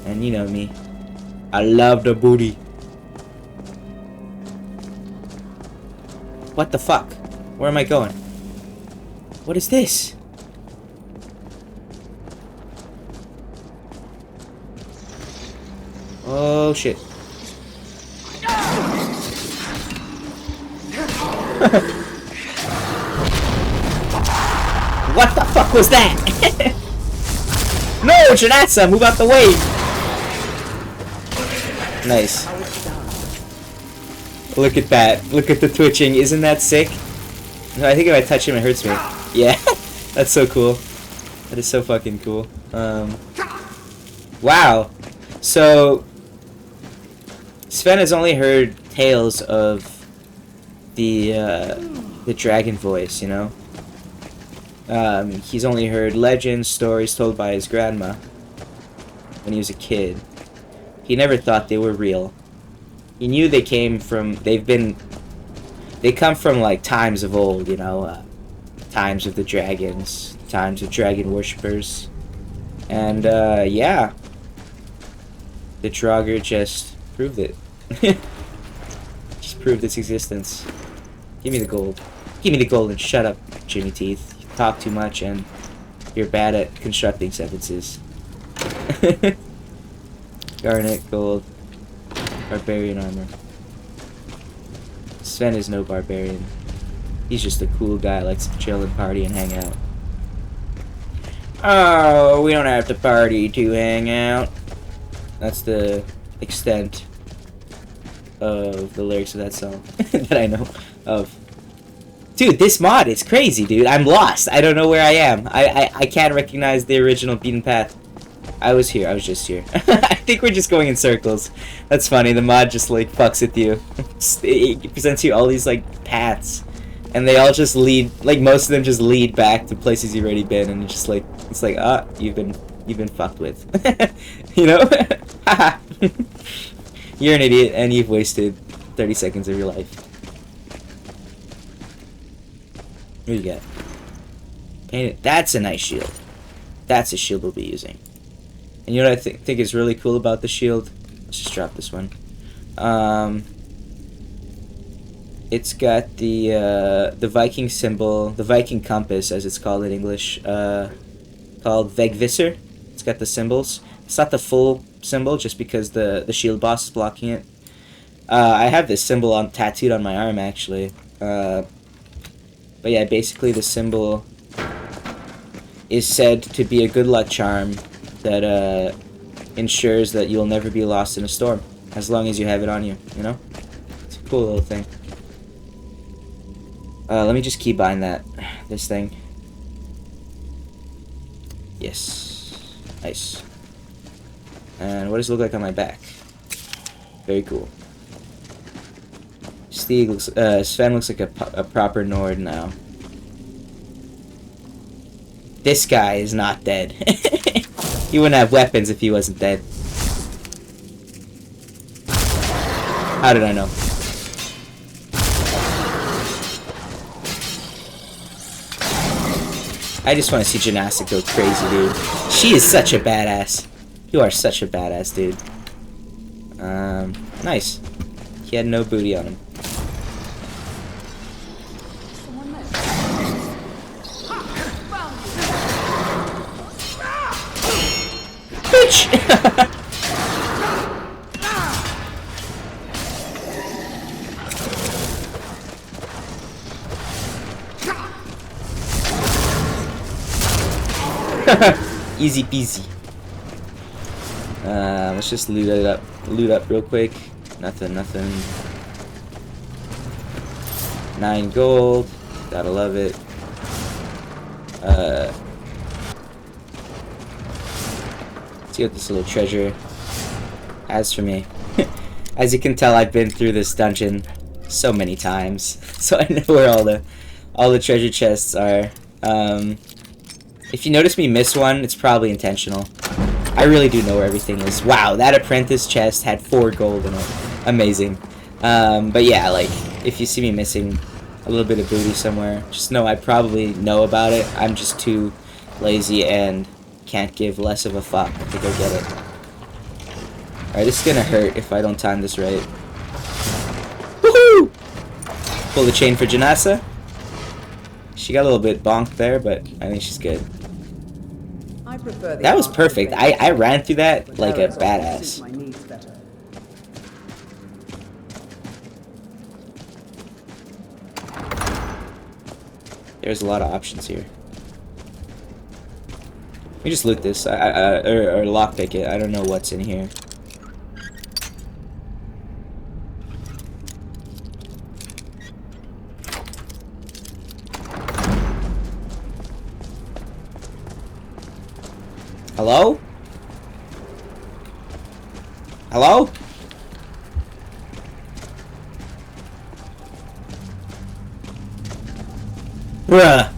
And you know me. I love the booty. What the fuck? Where am I going? What is this? Oh shit. What the fuck was that? No, Janatsa, move out the way! Nice. Look at that. Look at the twitching. Isn't that sick? I think if I touch him, it hurts me. Yeah, that's so cool. That is so fucking cool. Wow. So, Sven has only heard tales of the dragon voice, you know? He's only heard legends, stories told by his grandma when he was a kid. He never thought they were real. He knew they come from like times of old, you know, times of the dragons, times of dragon worshippers. And, yeah. The Draugr just proved it. Just proved its existence. Give me the gold. Give me the gold and shut up, Jimmy Teeth. You talk too much and you're bad at constructing sentences. Garnet, gold, barbarian armor. Sven is no barbarian. He's just a cool guy, likes to chill and party and hang out. Oh, we don't have to party to hang out. That's the extent of the lyrics of that song that I know of. Dude, this mod is crazy, dude. I'm lost. I don't know where I am. I can't recognize the original beaten path. I was here. I was just here. I think we're just going in circles. That's funny. The mod just, like, fucks with you. It presents you all these, like, paths. and they all just lead, like most of them just lead back to places you've already been, and it's like ah, you've been fucked with, you know? Haha. You're an idiot, and you've wasted 30 seconds of your life. What do you got? Painted. That's a nice shield. That's a shield we'll be using. And you know what I think is really cool about the shield? Let's just drop this one. It's got the Viking symbol, the Viking compass, as it's called in English, called Vegvisser. It's got the symbols. It's not the full symbol, just because the shield boss is blocking it. I have this symbol tattooed on my arm, actually. But yeah, basically the symbol is said to be a good luck charm that ensures that you'll never be lost in a storm, as long as you have it on you, you know? It's a cool little thing. Let me just keybind this thing. Yes. Nice. And what does it look like on my back? Very cool. Sven looks like a proper Nord now. This guy is not dead. He wouldn't have weapons if he wasn't dead. How did I know? I just want to see Gymnastic go crazy, dude. She is such a badass. You are such a badass, dude. Nice. He had no booty on him. Bitch! Easy peasy. Let's just loot up real quick. Nothing. 9 gold. Gotta love it. See what this little treasure has for me. As you can tell, I've been through this dungeon so many times, so I know where all the treasure chests are. If you notice me miss one, it's probably intentional. I really do know where everything is. Wow, that apprentice chest had 4 gold in it. Amazing. But yeah, like, if you see me missing a little bit of booty somewhere, just know I probably know about it. I'm just too lazy and can't give less of a fuck to go get it. Alright, this is gonna hurt if I don't time this right. Woohoo! Pull the chain for Janasa. She got a little bit bonked there, but I think she's good. That was perfect. I ran through that like a badass. There's a lot of options here. Let me just loot this, or lockpick it. I don't know what's in here. Hello? Hello? Bruh.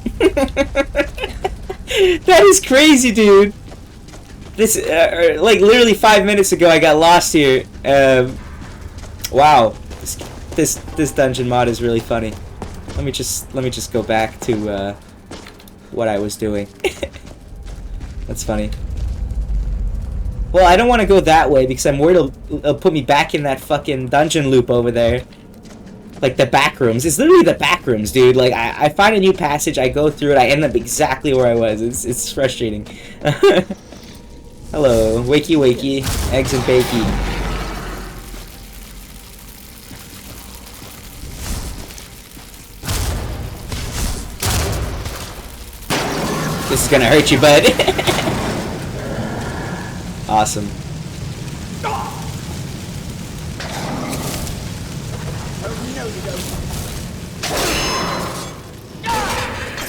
That is crazy, dude. This, like, literally 5 minutes ago I got lost here. Wow. This dungeon mod is really funny. Let me just go back to, what I was doing. That's funny. Well, I don't want to go that way because I'm worried it'll put me back in that fucking dungeon loop over there. Like the back rooms. It's literally the back rooms, dude. Like, I find a new passage, I go through it, I end up exactly where I was. It's frustrating. Hello. Wakey wakey. Eggs and bakey. This is gonna hurt you, bud. Awesome.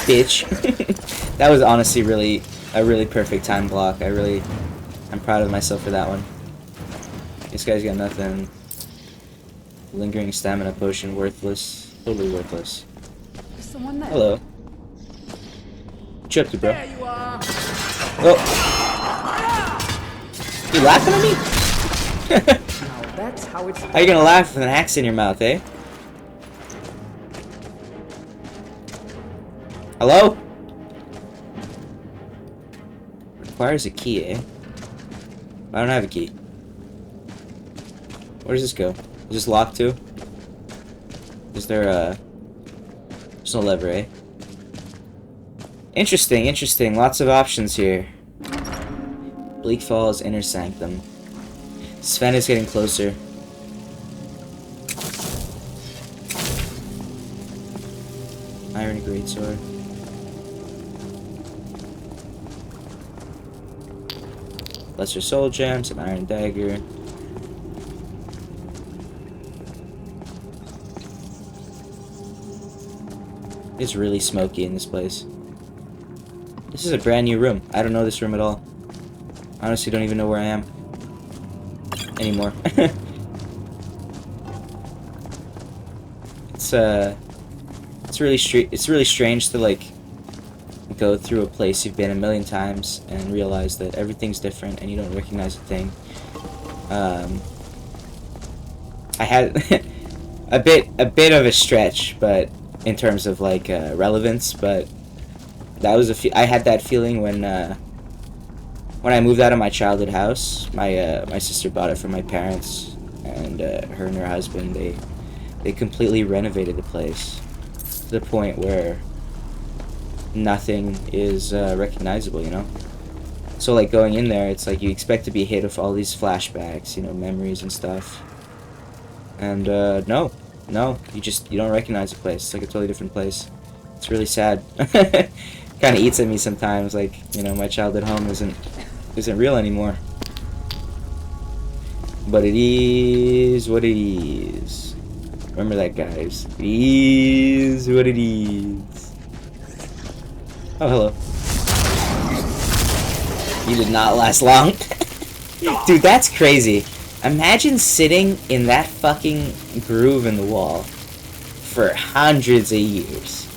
Bitch. That was honestly a really perfect time block. I'm proud of myself for that one. This guy's got nothing. Lingering stamina potion, worthless. Totally worthless. Someone there? Hello. What you up to, bro? There you are. Oh. You laughing at me? Now that's how it's How you gonna laugh with an axe in your mouth, eh? Hello? Requires a key, eh? I don't have a key. Where does this go? Is this locked too? Is there a... There's no lever, eh? Interesting, interesting. Lots of options here. Bleak Falls Inner Sanctum. Sven is getting closer. Iron Greatsword. Lesser Soul Gems, an Iron Dagger. It's really smoky in this place. This is a brand new room. I don't know this room at all. I honestly don't even know where I am anymore. It's really strange to like go through a place you've been a million times and realize that everything's different and you don't recognize a thing. I had a bit of a stretch, but in terms of like relevance, but that was I had that feeling when I moved out of my childhood house. My sister bought it from my parents, and her and her husband they completely renovated the place to the point where nothing is recognizable, you know. So like going in there, it's like you expect to be hit with all these flashbacks, you know, memories and stuff, and no, you don't recognize the place. It's like a totally different place. It's really sad. Kind of eats at me sometimes, like, you know, my childhood home isn't real anymore. But it is what it is. Remember that, guys. It is what it is. Oh, hello. You did not last long. Dude, that's crazy. Imagine sitting in that fucking groove in the wall for hundreds of years.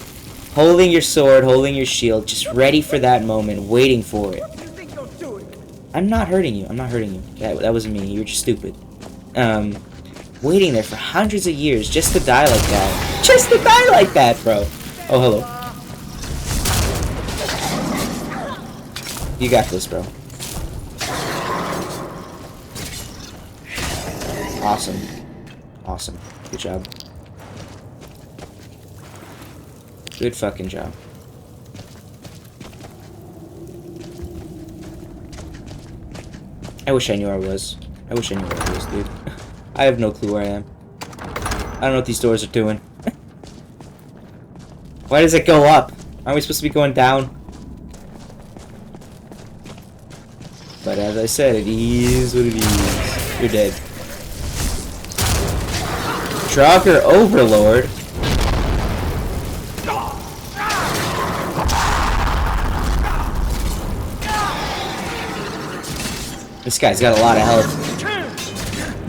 Holding your sword, holding your shield, just ready for that moment, waiting for it. What do you think you're doing? I'm not hurting you. I'm not hurting you. That wasn't me. You were just stupid. Waiting there for hundreds of years just to die like that. Just to die like that, bro. Oh, hello. You got this, bro. Awesome. Awesome. Good job. Good fucking job. I wish I knew where I was. I wish I knew where I was, dude. I have no clue where I am. I don't know what these doors are doing. Why does it go up? Aren't we supposed to be going down? But as I said, it is what it is. You're dead. Draugr Overlord? This guy's got a lot of health.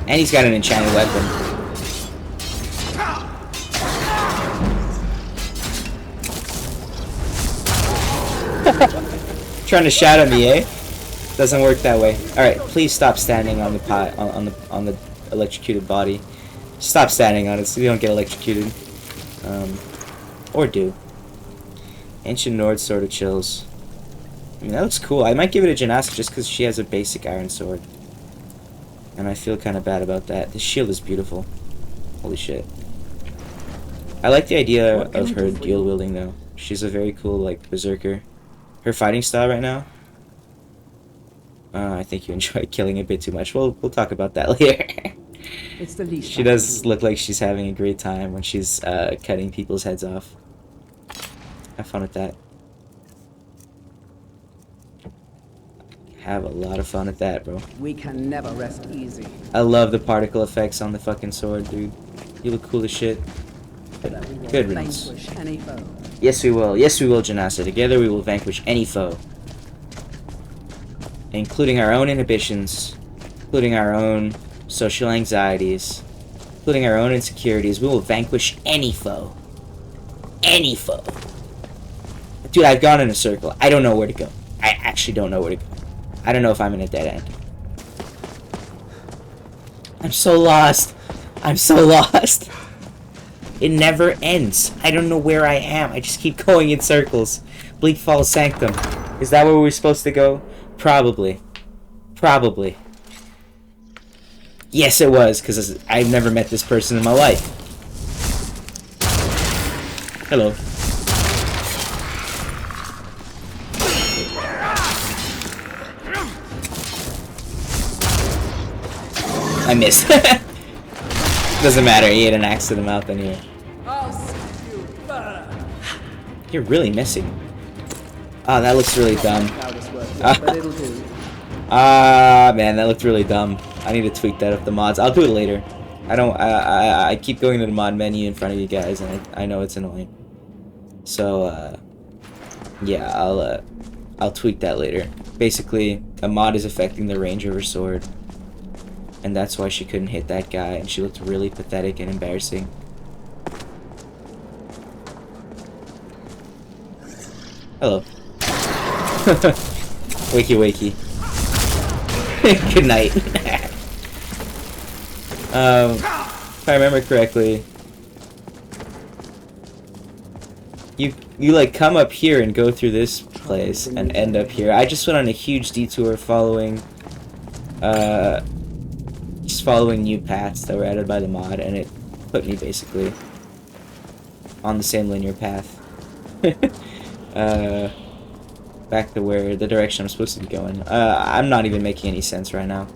And he's got an enchanted weapon. Trying to shout at me, eh? Doesn't work that way. Alright, please stop standing on the pot on the electrocuted body. Stop standing on it so you don't get electrocuted. Or do. Ancient Nord Sword of Chills. I mean, that looks cool. I might give it a Janasa just because she has a basic iron sword. And I feel kind of bad about that. The shield is beautiful. Holy shit. I like the idea of her dual wielding though. She's a very cool, like, berserker. Her fighting style right now. I think you enjoy killing a bit too much. We'll talk about that later. It's the least. She does look like she's having a great time when she's cutting people's heads off. Have fun with that. Have a lot of fun at that, bro. We can never rest easy. I love the particle effects on the fucking sword, dude. You look cool as shit. Good riddance. Vanquish any foe. Yes, we will. Yes, we will, Janasa. Together we will vanquish any foe. Including our own inhibitions. Including our own social anxieties. Including our own insecurities. We will vanquish any foe. any foe. Dude, I've gone in a circle. I don't know where to go. I actually don't know where to go. I don't know if I'm in a dead end. I'm so lost. I'm so lost. It never ends. I don't know where I am. I just keep going in circles. Bleak Falls Sanctum. Is that where we're supposed to go? Probably. Probably. Yes, it was, because I've never met this person in my life. Hello. I missed. Doesn't matter, he hit an axe to the mouth anyway. I'll see you burn. You're really missing. Oh, that looks really dumb. How this works, but it'll do. Ah, man, that looked really dumb. I need to tweak that with the mods. I'll do it later. I keep going to the mod menu in front of you guys, and I know it's annoying. So, yeah, I'll tweak that later. Basically, a mod is affecting the range of her sword. And that's why she couldn't hit that guy, and she looked really pathetic and embarrassing. Hello. Wakey wakey. Good night. If I remember correctly, you like come up here and go through this place and end up here. I just went on a huge detour following just following new paths that were added by the mod, and it put me basically on the same linear path. Back to where the direction I'm supposed to be going. I'm not even making any sense right now.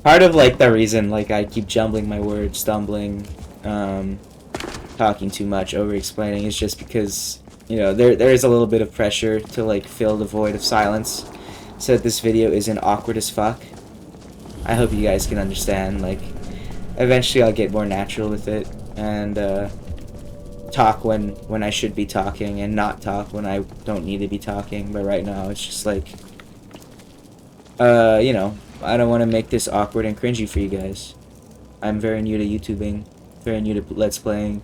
Part of like the reason like I keep jumbling my words, stumbling, talking too much, over-explaining is just because, you know, there is a little bit of pressure to like fill the void of silence, so that this video isn't awkward as fuck. I hope you guys can understand. Like, eventually I'll get more natural with it and talk when I should be talking and not talk when I don't need to be talking. But right now it's just like, you know, I don't want to make this awkward and cringy for you guys. I'm very new to YouTubing, very new to Let's Playing,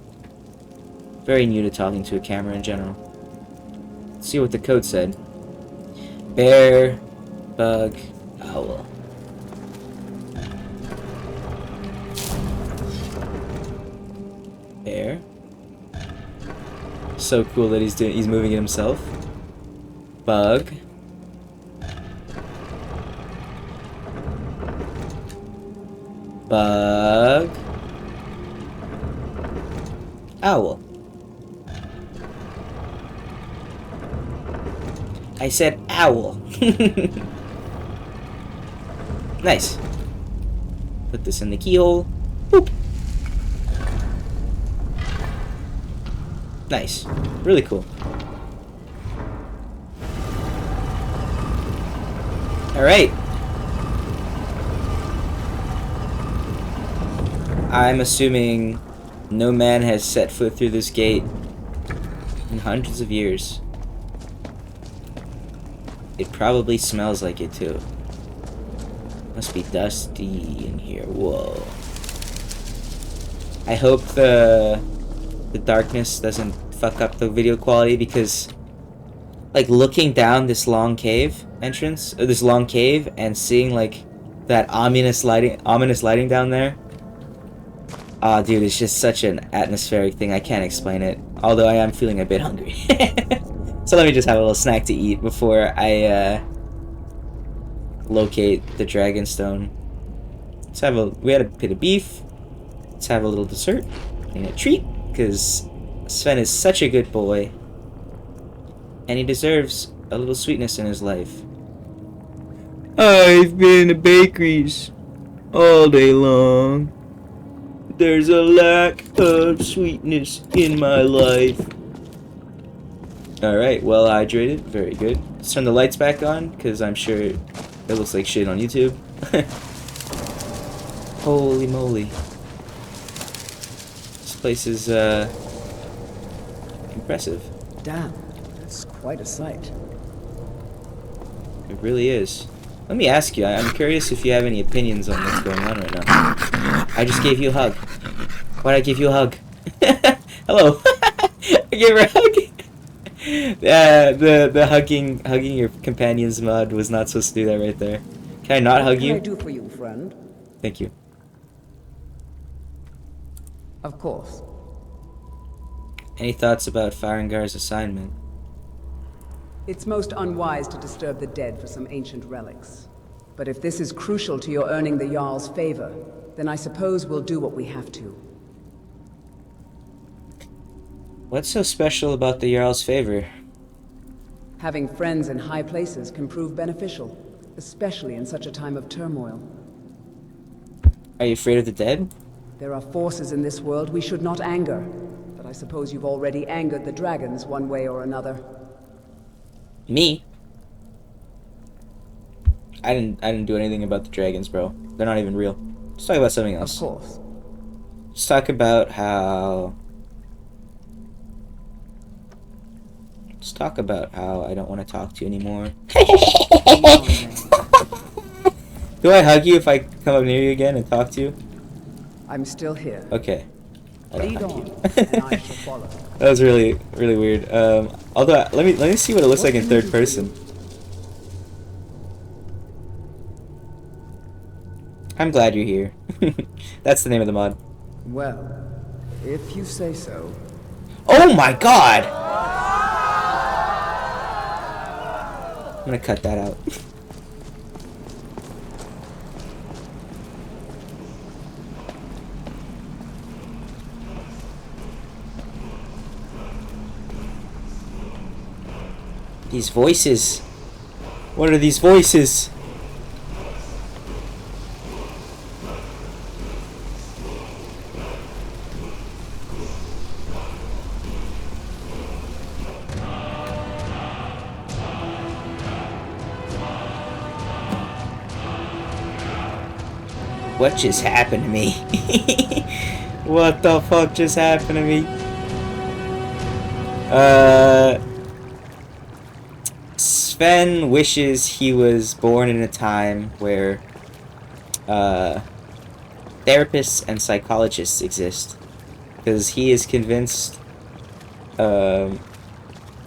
very new to talking to a camera in general. Let's see what the code said. Bear, bug, owl. Bear. So cool that he's moving it himself. Bug. Bug. Owl. I said owl. Nice. Put this in the keyhole. Boop. Nice. Really cool. Alright. I'm assuming no man has set foot through this gate in hundreds of years. It probably smells like it too. Must be dusty in here. Whoa. I hope the darkness doesn't fuck up the video quality, because like looking down this long cave entrance, or this long cave, and seeing like that ominous lighting down there. Ah, dude, it's just such an atmospheric thing. I can't explain it. Although I am feeling a bit hungry. So let me just have a little snack to eat before I locate the Dragonstone. We had a bit of beef. Let's have a little dessert and a treat, because Sven is such a good boy, and he deserves a little sweetness in his life. I've been to bakeries all day long. There's a lack of sweetness in my life. Alright, well hydrated. Very good. Let's turn the lights back on, because I'm sure it looks like shit on YouTube. Holy moly. This place is, impressive. Damn, that's quite a sight. It really is. Let me ask you, I'm curious if you have any opinions on what's going on right now. I just gave you a hug. Why'd I give you a hug? Hello. I gave her a hug. The hugging your companion's mod was not supposed to do that right there. Can I not hug What can you? I do for you, friend? Thank you. Of course. Any thoughts about Farengar's assignment? It's most unwise to disturb the dead for some ancient relics. But if this is crucial to your earning the Jarl's favor, then I suppose we'll do what we have to. What's so special about the Jarl's favor? Having friends in high places can prove beneficial, especially in such a time of turmoil. Are you afraid of the dead? There are forces in this world we should not anger, but I suppose you've already angered the dragons one way or another. Me? I didn't do anything about the dragons, bro. They're not even real. Let's talk about something else. Of course. Let's talk about how... Let's talk about how I don't want to talk to you anymore. Do I hug you if I come up near you again and talk to you? I'm still here. Okay. I don't Lead hug on, you. and I shall follow. That was really weird. Although let me see what it looks like in third person. I'm glad you're here. That's the name of the mod. Well, if you say so. Oh my god! I'm gonna cut that out. These voices. What are these voices? What just happened to me? What the fuck just happened to me? Sven wishes he was born in a time where therapists and psychologists exist, because he is convinced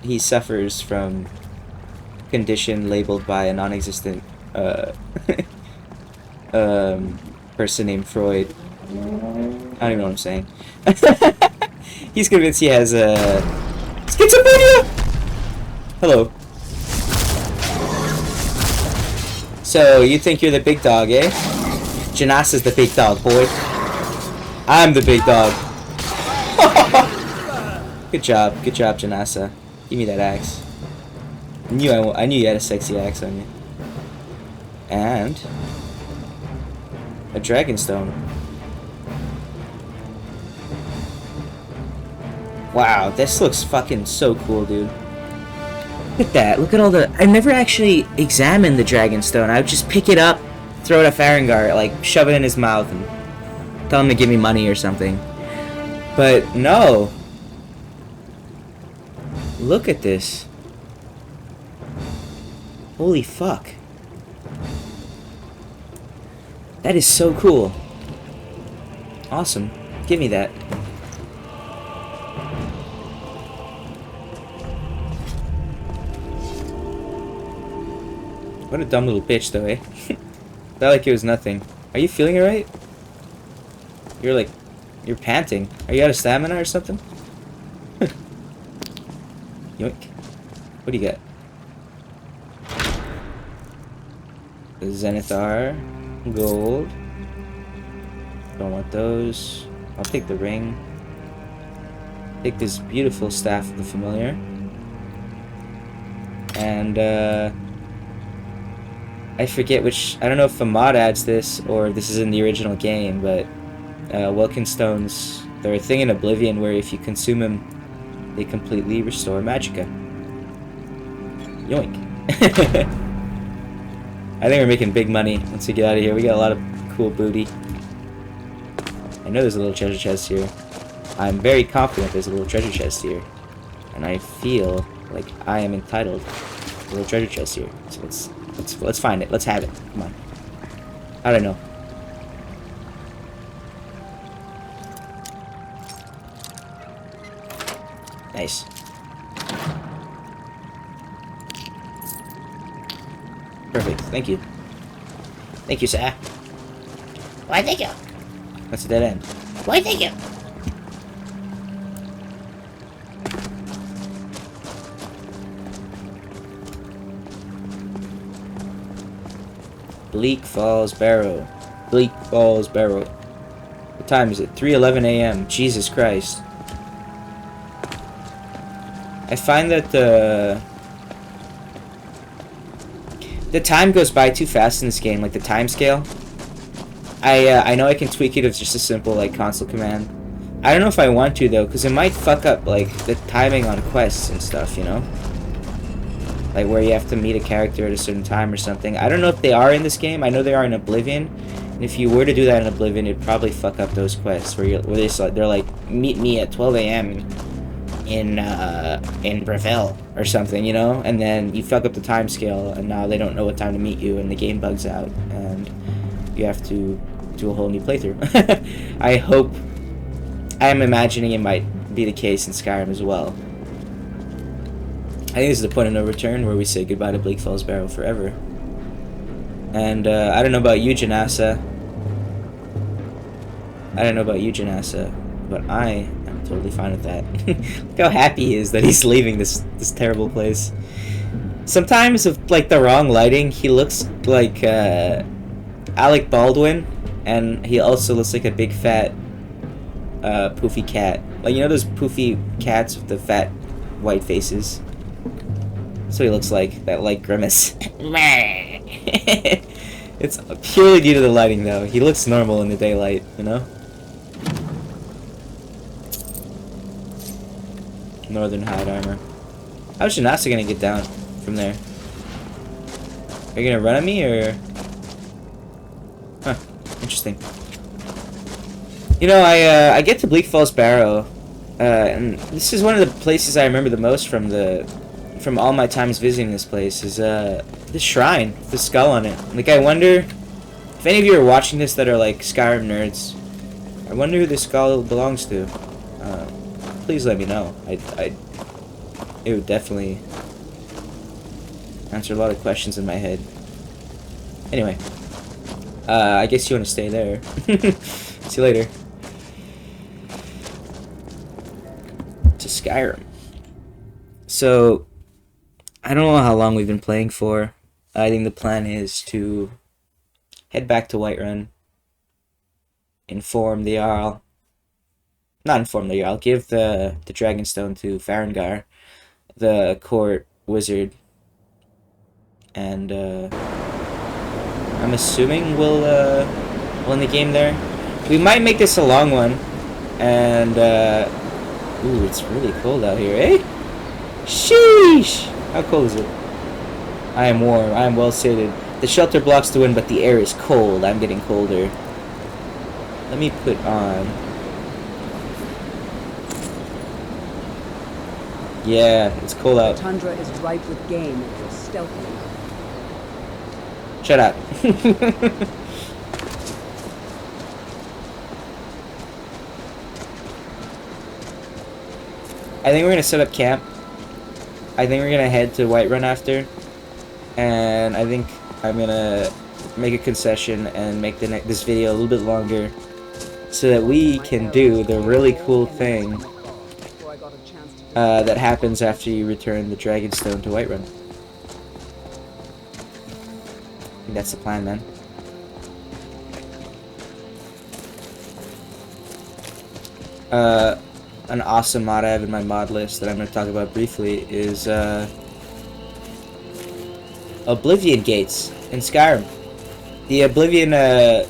he suffers from a condition labeled by a non-existent person named Freud. I don't even know what I'm saying. He's convinced he has schizophrenia. Hello. So, you think you're the big dog, eh? Janasa's the big dog, boy. I'm the big dog. Good job, Janasa. Give me that axe. I knew you had a sexy axe on you. And a dragonstone. Wow, this looks fucking so cool, dude. Look at that. Look at all the... I never actually examined the Dragonstone. I would just pick it up, throw it at Farengar, like, shove it in his mouth, and tell him to give me money or something. But, no. Look at this. Holy fuck. That is so cool. Awesome. Give me that. What a dumb little bitch, though, eh? Felt like it was nothing. Are you feeling alright? You're panting. Are you out of stamina or something? Yoink. What do you got? The Zenithar. Gold. Don't want those. I'll take the ring. Take this beautiful staff of the familiar. And, I forget which... I don't know if a mod adds this, or if this is in the original game, but... Welkin Stones... They're a thing in Oblivion where if you consume them, they completely restore Magicka. Yoink. I think we're making big money once we get out of here. We got a lot of cool booty. I know there's a little treasure chest here. I'm very confident there's a little treasure chest here. And I feel like I am entitled to a little treasure chest here. So let's find it. Let's have it. Come on. I don't know. Nice. Perfect. Thank you. Thank you, sir. Why, thank you. That's a dead end. Why, thank you. Bleak Falls Barrow. Bleak Falls Barrow. What time is it? 3:11 a.m. Jesus Christ. I find that the time goes by too fast in this game, like the time scale. I know I can tweak it with just a simple like console command. I don't know if I want to though, because it might fuck up like the timing on quests and stuff, you know? Like where you have to meet a character at a certain time or something. I don't know if they are in this game. I know they are in Oblivion. And if you were to do that in Oblivion, it'd probably fuck up those quests where they're like, meet me at 12 a.m. in Breville or something, you know? And then you fuck up the time scale, and now they don't know what time to meet you, and the game bugs out, and you have to do a whole new playthrough. I'm imagining it might be the case in Skyrim as well. I think this is the point of no return where we say goodbye to Bleak Falls Barrow forever. And I don't know about you, Janasa. But I am totally fine with that. Look how happy he is that he's leaving this terrible place. Sometimes with like the wrong lighting, he looks like Alec Baldwin, and he also looks like a big fat poofy cat. Like, you know those poofy cats with the fat white faces? That's what he looks like, that like grimace. It's purely due to the lighting though. He looks normal in the daylight, you know? Northern hide armor. How's Janasa gonna get down from there? Are you gonna run at me or? Huh, interesting. You know, I get to Bleak Falls Barrow, and this is one of the places I remember the most from all my times visiting this place is the shrine, with the skull on it. Like, I wonder if any of you are watching this that are like Skyrim nerds. I wonder who this skull belongs to. Please let me know. It would definitely answer a lot of questions in my head. Anyway, I guess you want to stay there. See you later. To Skyrim. So, I don't know how long we've been playing for. I think the plan is to head back to Whiterun, inform the Jarl. Not inform the Jarl, give the Dragonstone to Farengar, the court wizard, and I'm assuming we'll end the game there. We might make this a long one, and ooh, it's really cold out here, eh? Sheesh! How cold is it? I am warm. I am well sated. The shelter blocks the wind, but the air is cold. I'm getting colder. Let me put on. Yeah, it's cold out. Tundra is ripe with game if you're stealthy. Shut up. I think we're gonna set up camp. I think we're gonna head to Whiterun after, and I think I'm gonna make a concession and make this video a little bit longer, so that we can do the really cool thing that happens after you return the Dragonstone to Whiterun. I think that's the plan, man. An awesome mod I have in my mod list that I'm going to talk about briefly is Oblivion Gates in Skyrim. The Oblivion,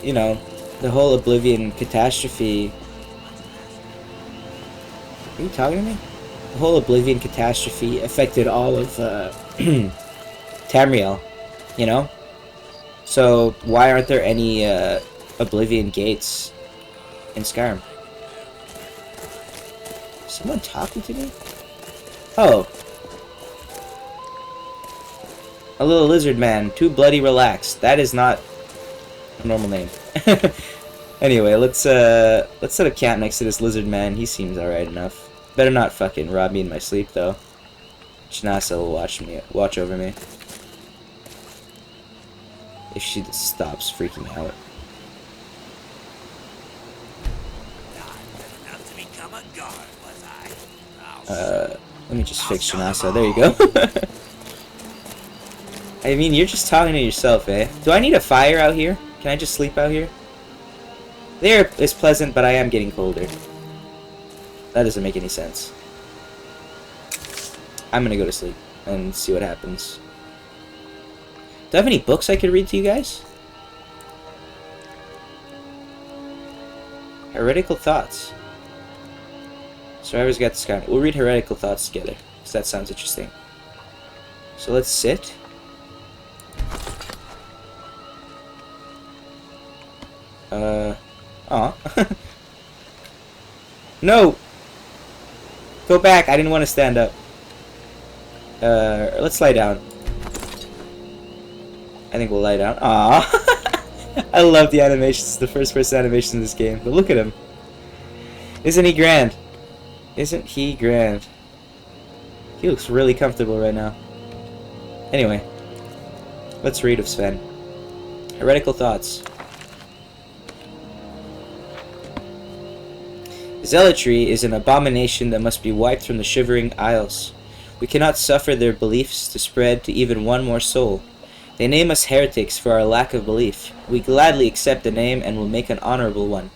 you know, the whole Oblivion catastrophe. Are you talking to me? The whole Oblivion catastrophe affected all of Tamriel, you know? So why aren't there any Oblivion Gates in Skyrim? Someone talking to me? Oh. A little lizard man. Too bloody relaxed. That is not a normal name. Anyway, let's set a camp next to this lizard man. He seems alright enough. Better not fucking rob me in my sleep, though. Shanasa will watch over me. If she stops freaking out. Let me just fix Shanasa. There you go. I mean, you're just talking to yourself, eh? Do I need a fire out here? Can I just sleep out here? The air is pleasant, but I am getting colder. That doesn't make any sense. I'm gonna go to sleep and see what happens. Do I have any books I could read to you guys? Heretical Thoughts. Survivors got the sky. We'll read Heretical Thoughts together, because that sounds interesting. So let's sit. Aw. No! Go back, I didn't want to stand up. Let's lie down. I think we'll lie down. Aww. I love the animations, the first person animation in this game. But look at him. Isn't he grand? Isn't he grand? He looks really comfortable right now. Anyway. Let's read of Sven. Heretical Thoughts. Zealotry is an abomination that must be wiped from the Shivering Isles. We cannot suffer their beliefs to spread to even one more soul. They name us heretics for our lack of belief. We gladly accept the name and will make an honorable one.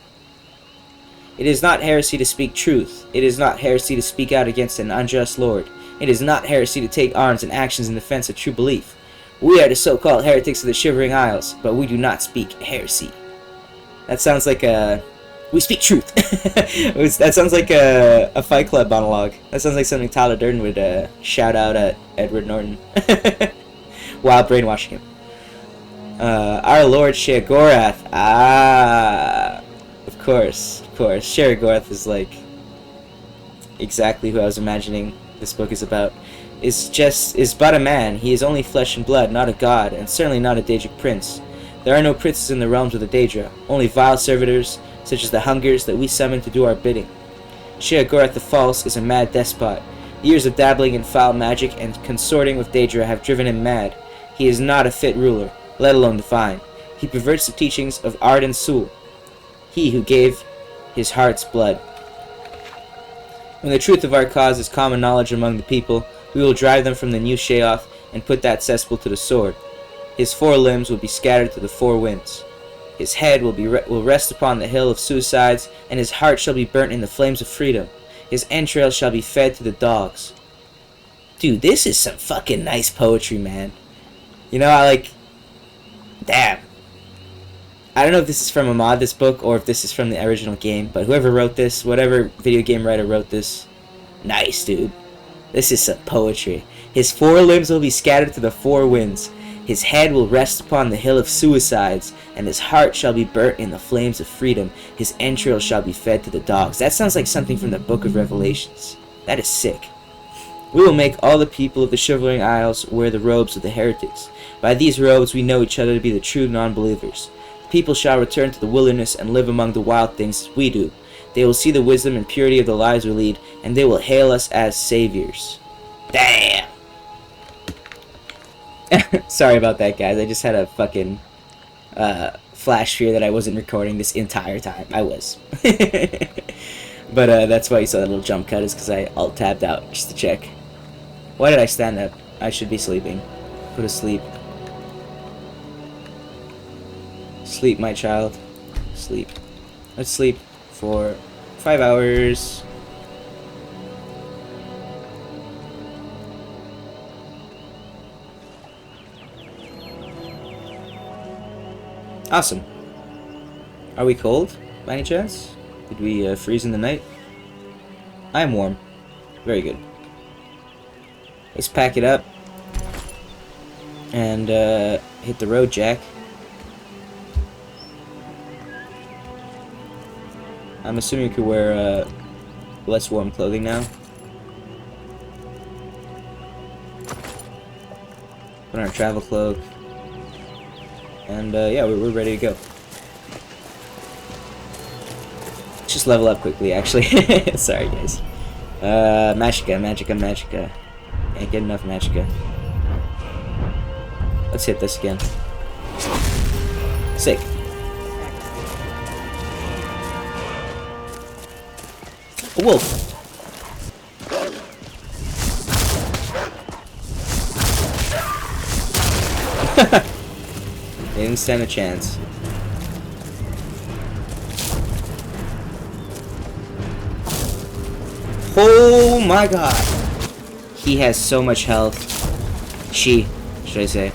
It is not heresy to speak truth. It is not heresy to speak out against an unjust lord. It is not heresy to take arms and actions in defense of true belief. We are the so-called heretics of the Shivering Isles, but we do not speak heresy. That sounds like a... We speak truth. That sounds like a Fight Club monologue. That sounds like something Tyler Durden would shout out at Edward Norton while brainwashing him. Our Lord Sheogorath. Ah, of course. Sheogorath is like exactly who I was imagining this book is about. Is but a man. He is only flesh and blood, not a god, and certainly not a Daedric prince. There are no princes in the realms of the Daedra, only vile servitors, such as the hungers that we summon to do our bidding. Sheogorath the False is a mad despot. Years of dabbling in foul magic and consorting with Daedra have driven him mad. He is not a fit ruler, let alone divine. He perverts the teachings of Arden Sul, he who gave his heart's blood. When the truth of our cause is common knowledge among the people, we will drive them from the new Sheoth and put that cesspool to the sword. His 4 limbs will be scattered to the 4 winds. His head will rest upon the hill of suicides, and his heart shall be burnt in the flames of freedom. His entrails shall be fed to the dogs. Dude, this is some fucking nice poetry, man. You know, damn. I don't know if this is from a mod, this book, or if this is from the original game, but whoever wrote this, whatever video game writer wrote this, nice, dude. This is some poetry. His 4 limbs will be scattered to the 4 winds. His head will rest upon the hill of suicides, and his heart shall be burnt in the flames of freedom. His entrails shall be fed to the dogs. That sounds like something from the Book of Revelations. That is sick. We will make all the people of the Shivering Isles wear the robes of the heretics. By these robes we know each other to be the true non-believers. People shall return to the wilderness and live among the wild things as we do. They will see the wisdom and purity of the lives we lead, and they will hail us as saviors. Damn! Sorry about that, guys. I just had a fucking flash fear that I wasn't recording this entire time. I was. But that's why you saw that little jump cut, is because I alt-tabbed out just to check. Why did I stand up? I should be sleeping. Go to sleep. Sleep, my child. Sleep. Let's sleep for 5 hours. Awesome. Are we cold, by any chance? Did we freeze in the night? I am warm. Very good. Let's pack it up and hit the road, Jack. I'm assuming you could wear less warm clothing now. Put on our travel cloak. And yeah, we're ready to go. Let's just level up quickly, actually. Sorry, guys. Magica. Can't get enough Magica. Let's hit this again. Sick. A wolf. They didn't stand a chance. Oh my god. He has so much health. She, should I say.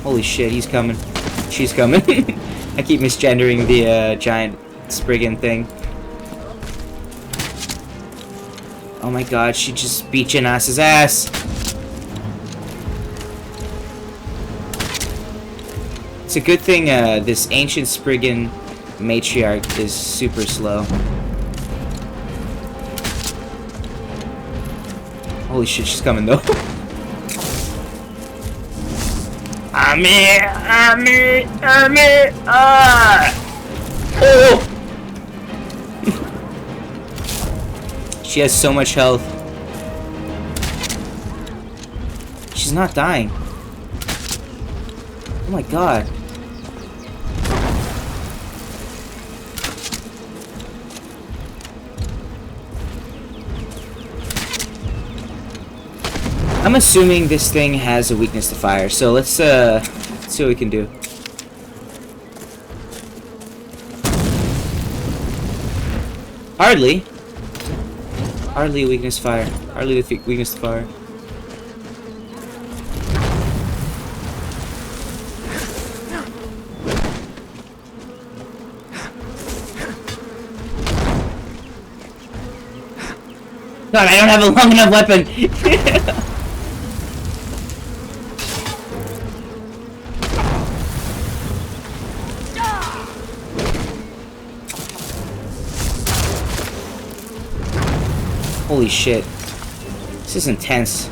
Holy shit, he's coming. She's coming. I keep misgendering the giant Spriggan thing. Oh my god, she just beat Janas's ass. It's a good thing this ancient Spriggan matriarch is super slow. Holy shit, she's coming though. Oh! She has so much health. She's not dying. Oh my god. I'm assuming this thing has a weakness to fire, so let's see what we can do. Hardly a weakness to fire. Hardly a weakness to fire. God, I don't have a long enough weapon! Holy shit. This is intense.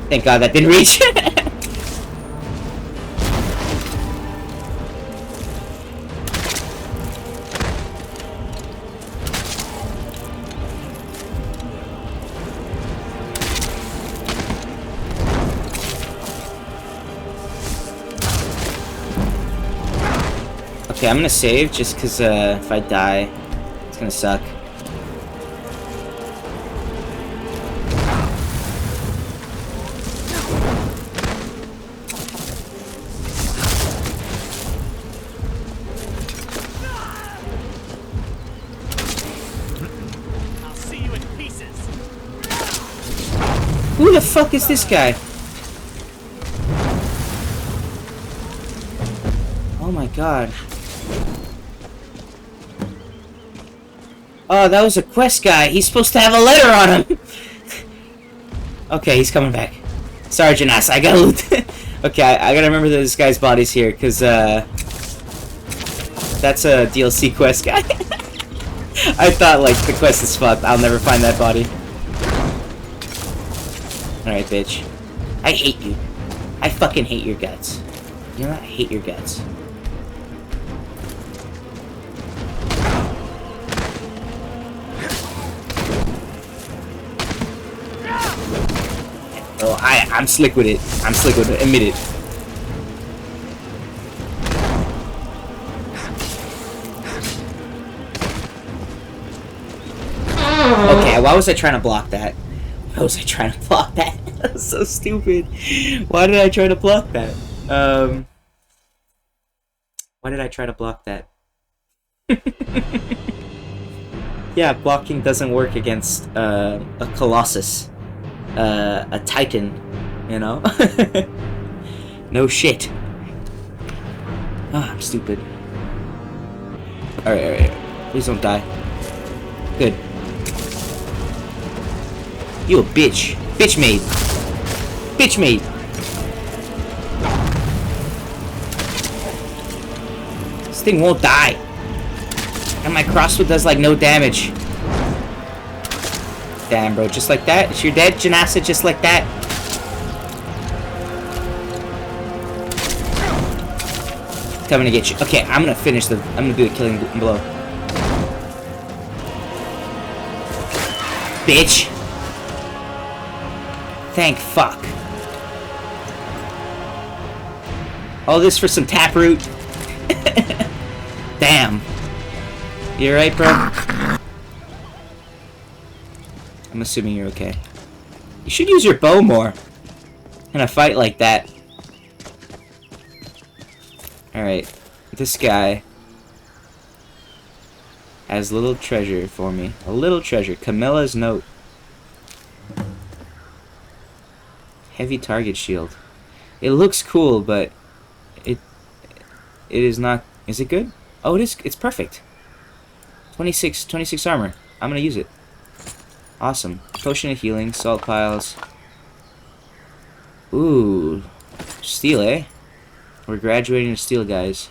Thank God that didn't reach. Okay, I'm gonna save just because if I die, it's gonna suck. I'll see you in pieces. Who the fuck is this guy? Oh my god. Oh, that was a quest guy. He's supposed to have a letter on him. Okay, he's coming back. Sorry, Janas, I gotta loot. Okay, I gotta remember that this guy's body's here, because, that's a DLC quest guy. I thought, like, the quest is fucked. I'll never find that body. Alright, bitch. I hate you. I fucking hate your guts. You know what? I hate your guts. Oh, I'm slick with it. I'm slick with it. Admit it. Okay, why was I trying to block that? Why was I trying to block that? That was so stupid. Why did I try to block that? Why did I try to block that? Yeah, blocking doesn't work against a Colossus. A Titan, you know? No shit. Ah, I'm stupid. Alright. Please don't die. Good. You a bitch. Bitch made. Bitch made. This thing won't die. And my crossbow does like no damage. Damn, bro, just like that? You're dead, Janasa, just like that? Coming to get you. Okay, I'm gonna finish the... I'm gonna do the killing blow. Bitch! Thank fuck. All this for some taproot? Damn. You alright, bro? I'm assuming you're okay. You should use your bow more in a fight like that. Alright. This guy has little treasure for me. A little treasure. Camilla's note. Heavy target shield. It looks cool, but it is not... Is it good? Oh, it is. It's perfect. 26 armor. I'm gonna use it. Awesome. Potion of healing, salt piles. Ooh. Steel, eh? We're graduating to steel, guys.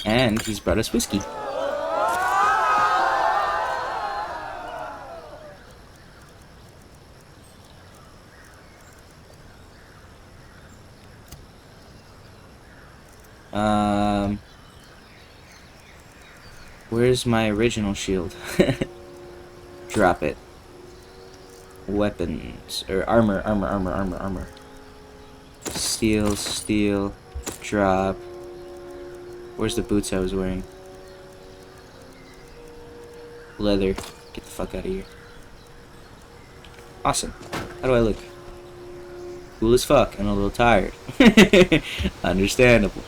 And he's brought us whiskey. Where's my original shield? Drop it. Weapons. Or armor. Steel. Drop. Where's the boots I was wearing? Leather. Get the fuck out of here. Awesome. How do I look? Cool as fuck and a little tired. Understandable.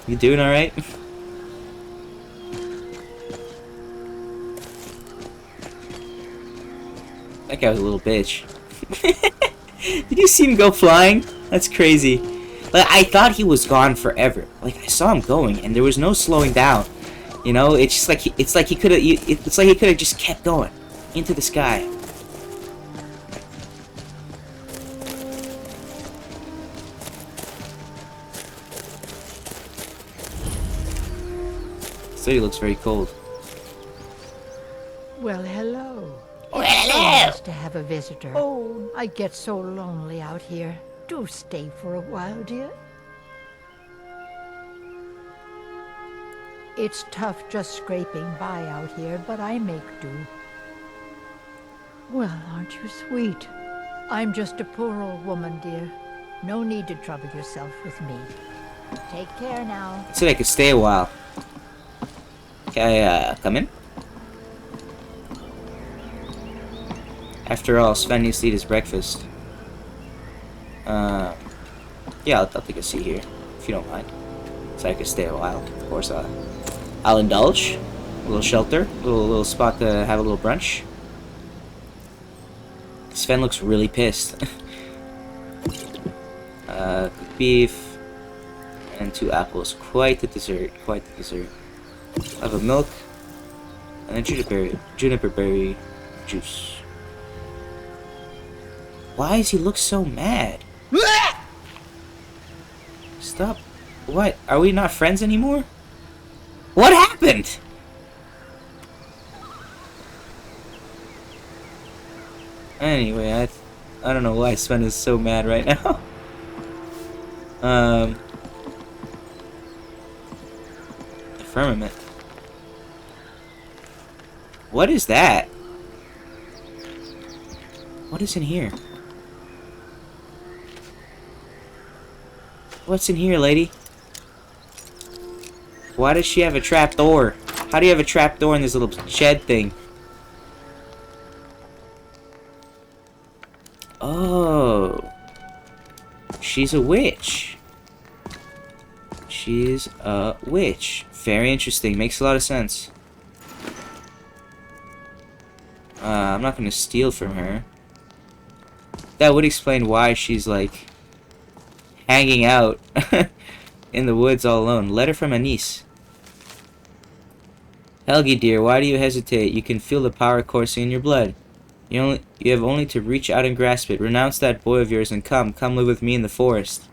You doing alright? That guy was a little bitch. Did you see him go flying? That's crazy. Like, I thought he was gone forever. Like, I saw him going, and there was no slowing down. You know, it's just like he could have. It's like he could have just kept going into the sky. So he looks very cold. Well, hello. Well, It's so hello. nice to have a visitor. Oh, I get so lonely out here. Do stay for a while, dear. It's tough just scraping by out here, but I make do. Well, aren't you sweet? I'm just a poor old woman, dear. No need to trouble yourself with me. Take care now. I said I could stay a while. Can I come in? After all, Sven needs to eat his breakfast. Yeah, I'll take a seat here, if you don't mind. So I could stay a while. Of course, I'll indulge. A little shelter, a little spot to have a little brunch. Sven looks really pissed. Cooked beef and 2 apples. Quite the dessert. Quite the dessert. I have a milk and a juniper berry juice. Why does he look so mad? Stop. What? Are we not friends anymore? What happened? Anyway, I don't know why Sven is so mad right now. The firmament. What is that? What is in here? What's in here, lady? Why does she have a trap door? How do you have a trap door in this little shed thing? Oh. She's a witch. She's a witch. Very interesting. Makes a lot of sense. I'm not going to steal from her. That would explain why she's, like, hanging out in the woods all alone. Letter from Anise. Helgi, dear, why do you hesitate? You can feel the power coursing in your blood. You have only to reach out and grasp it. Renounce that boy of yours and come live with me in the forest.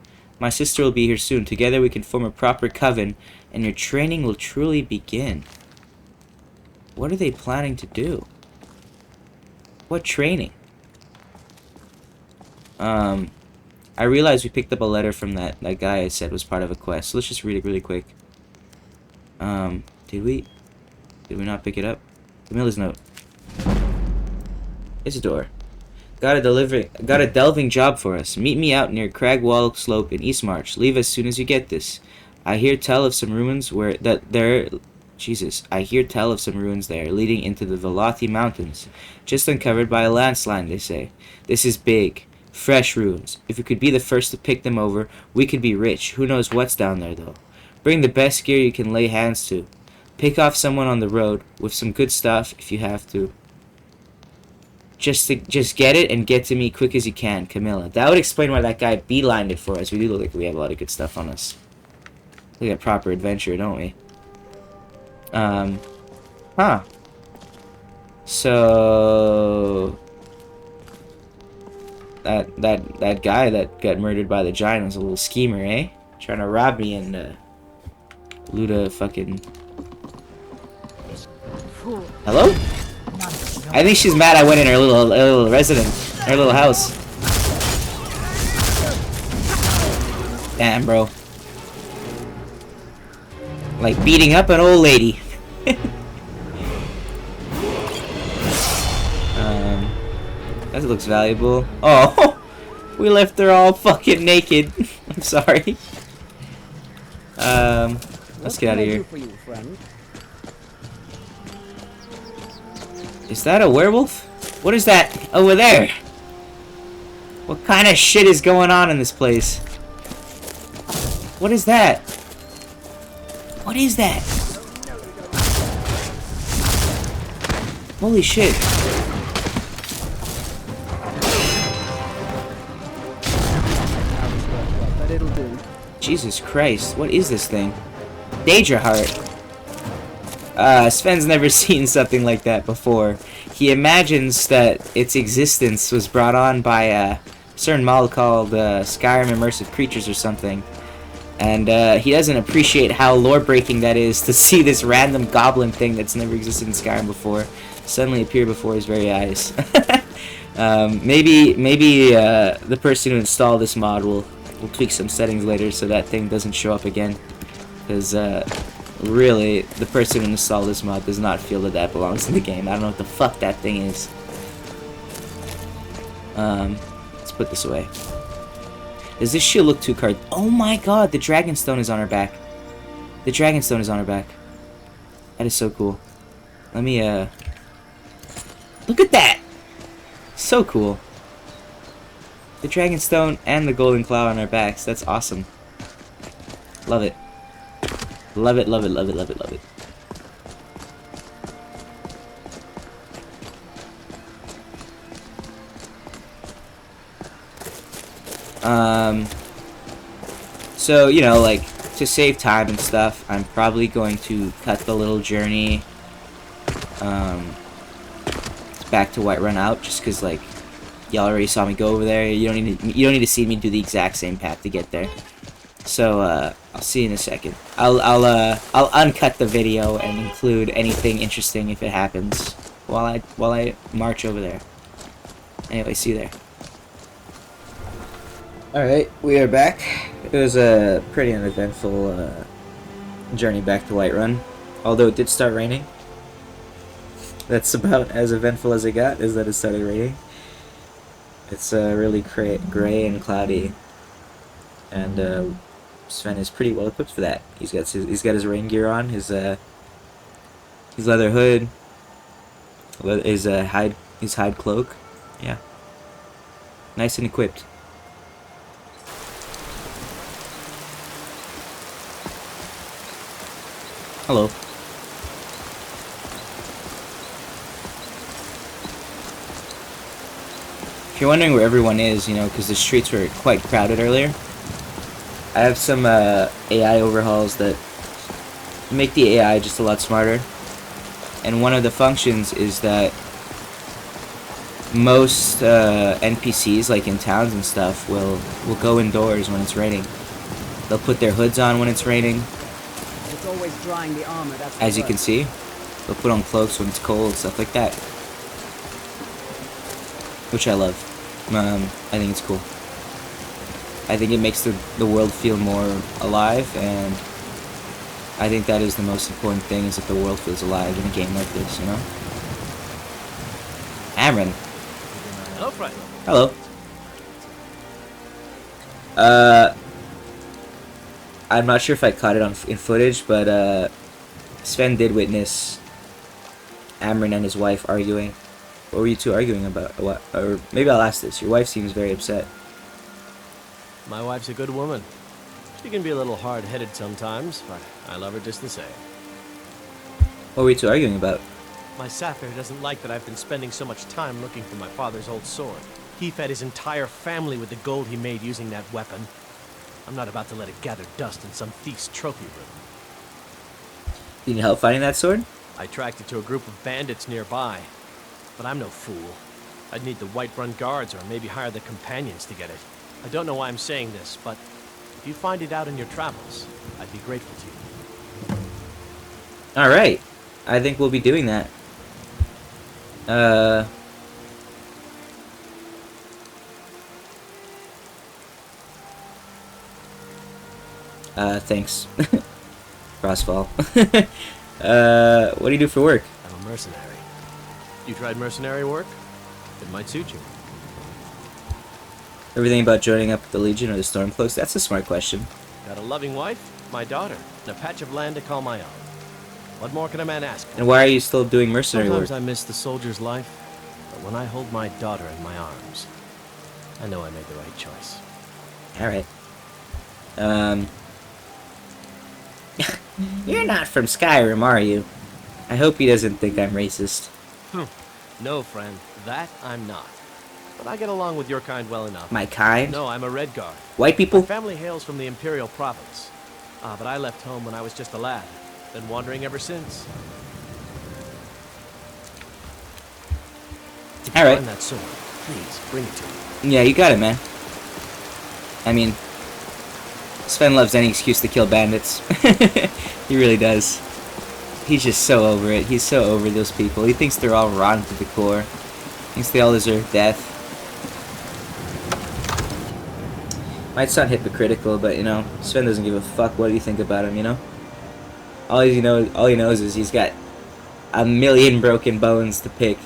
My sister will be here soon. Together we can form a proper coven, and your training will truly begin. What are they planning to do? What training? I realized we picked up a letter from that guy I said was part of a quest. So let's just read it really quick. Did we not pick it up? Camilla's note. Isidore. Got a delving job for us. Meet me out near Cragwall Slope in Eastmarch. Leave as soon as you get this. I hear tell of some ruins I hear tell of some ruins there, leading into the Velothi Mountains. Just uncovered by a landslide, they say. This is big. Fresh ruins. If we could be the first to pick them over, we could be rich. Who knows what's down there, though. Bring the best gear you can lay hands to. Pick off someone on the road with some good stuff if you have to. Just get it and get to me quick as you can, Camilla. That would explain why that guy beelined it for us. We do look like we have a lot of good stuff on us. We got proper adventure, don't we? Huh. So that guy that got murdered by the giant was a little schemer, eh? Trying to rob me and loot a fucking. Hello? I think she's mad I went in her little residence, her little house. Damn, bro. Like beating up an old lady. That looks valuable. Oh, we left her all fucking naked. I'm sorry. Let's get out of here. Is that a werewolf? What is that over there? What kind of shit is going on in this place? What is that? What is that? Holy shit. Jesus Christ, what is this thing? Daedra Heart. Sven's never seen something like that before. He imagines that its existence was brought on by a certain model called Skyrim Immersive Creatures or something. And he doesn't appreciate how lore-breaking that is to see this random goblin thing that's never existed in Skyrim before suddenly appear before his very eyes. Maybe the person who installed this mod will tweak some settings later so that thing doesn't show up again. Because really, the person who installed this mod does not feel that belongs in the game. I don't know what the fuck that thing is. Let's put this away. Does this shield look too card? Oh my god, the Dragonstone is on her back. The Dragonstone is on her back. That is so cool. Let me, look at that! So cool. The Dragonstone and the Golden Claw on our backs. That's awesome. Love it. Love it, love it, love it, love it, love it. So, you know, like, to save time and stuff, I'm probably going to cut the little journey, back to Whiterun out, just because, like, y'all already saw me go over there. You don't need to see me do the exact same path to get there. So, I'll see you in a second. I'll uncut the video and include anything interesting if it happens while I march over there. Anyway, see you there. Alright, we are back. It was a pretty uneventful journey back to Whiterun, although it did start raining. That's about as eventful as it got, is that it started raining. It's really gray and cloudy, and Sven is pretty well equipped for that. He's got his rain gear on, his leather hood, his hide cloak. Yeah, nice and equipped. Hello. If you're wondering where everyone is, you know, because the streets were quite crowded earlier, I have some AI overhauls that make the AI just a lot smarter. And one of the functions is that most NPCs, like in towns and stuff, will go indoors when it's raining. They'll put their hoods on when it's raining, It's always drying the armor, that's the as you can worst. see. They'll put on cloaks when it's cold, stuff like that. Which I love. I think it's cool. I think it makes the world feel more alive, and I think that is the most important thing, is that the world feels alive in a game like this, you know? Amron. Hello, friend. Hello. I'm not sure if I caught it in footage, but Sven did witness Amron and his wife arguing. What were you two arguing about? What? Or maybe I'll ask this. Your wife seems very upset. My wife's a good woman. She can be a little hard-headed sometimes, but I love her just the same. What were you two arguing about? My Sapphire doesn't like that I've been spending so much time looking for my father's old sword. He fed his entire family with the gold he made using that weapon. I'm not about to let it gather dust in some thief's trophy room. You need help finding that sword? I tracked it to a group of bandits nearby, but I'm no fool. I'd need the Whiterun guards or maybe hire the companions to get it. I don't know why I'm saying this, but if you find it out in your travels, I'd be grateful to you. Alright. I think we'll be doing that. Thanks. Crossfall. What do you do for work? I'm a mercenary. You tried mercenary work? It might suit you. Everything about joining up with the Legion or the Stormcloaks? That's a smart question. Got a loving wife, my daughter, and a patch of land to call my own. What more can a man ask for? And why are you still doing mercenary Sometimes work? I miss the soldier's life, but when I hold my daughter in my arms, I know I made the right choice. Alright. You're not from Skyrim, are you? I hope he doesn't think I'm racist. No, friend, that I'm not. But I get along with your kind well enough. My kind? No, I'm a Red Guard. White My people? family hails from the Imperial Province. But I left home when I was just a lad. Been wandering ever since. Alright. Find that sword. Please, bring it to me. Yeah, you got it, man. I mean, Sven loves any excuse to kill bandits. He really does. He's just so over it. He's so over those people. He thinks they're all rotten to the core. Thinks they all deserve death. Might sound hypocritical, but you know, Sven doesn't give a fuck what you think about him, you know? All he knows is he's got a million broken bones to pick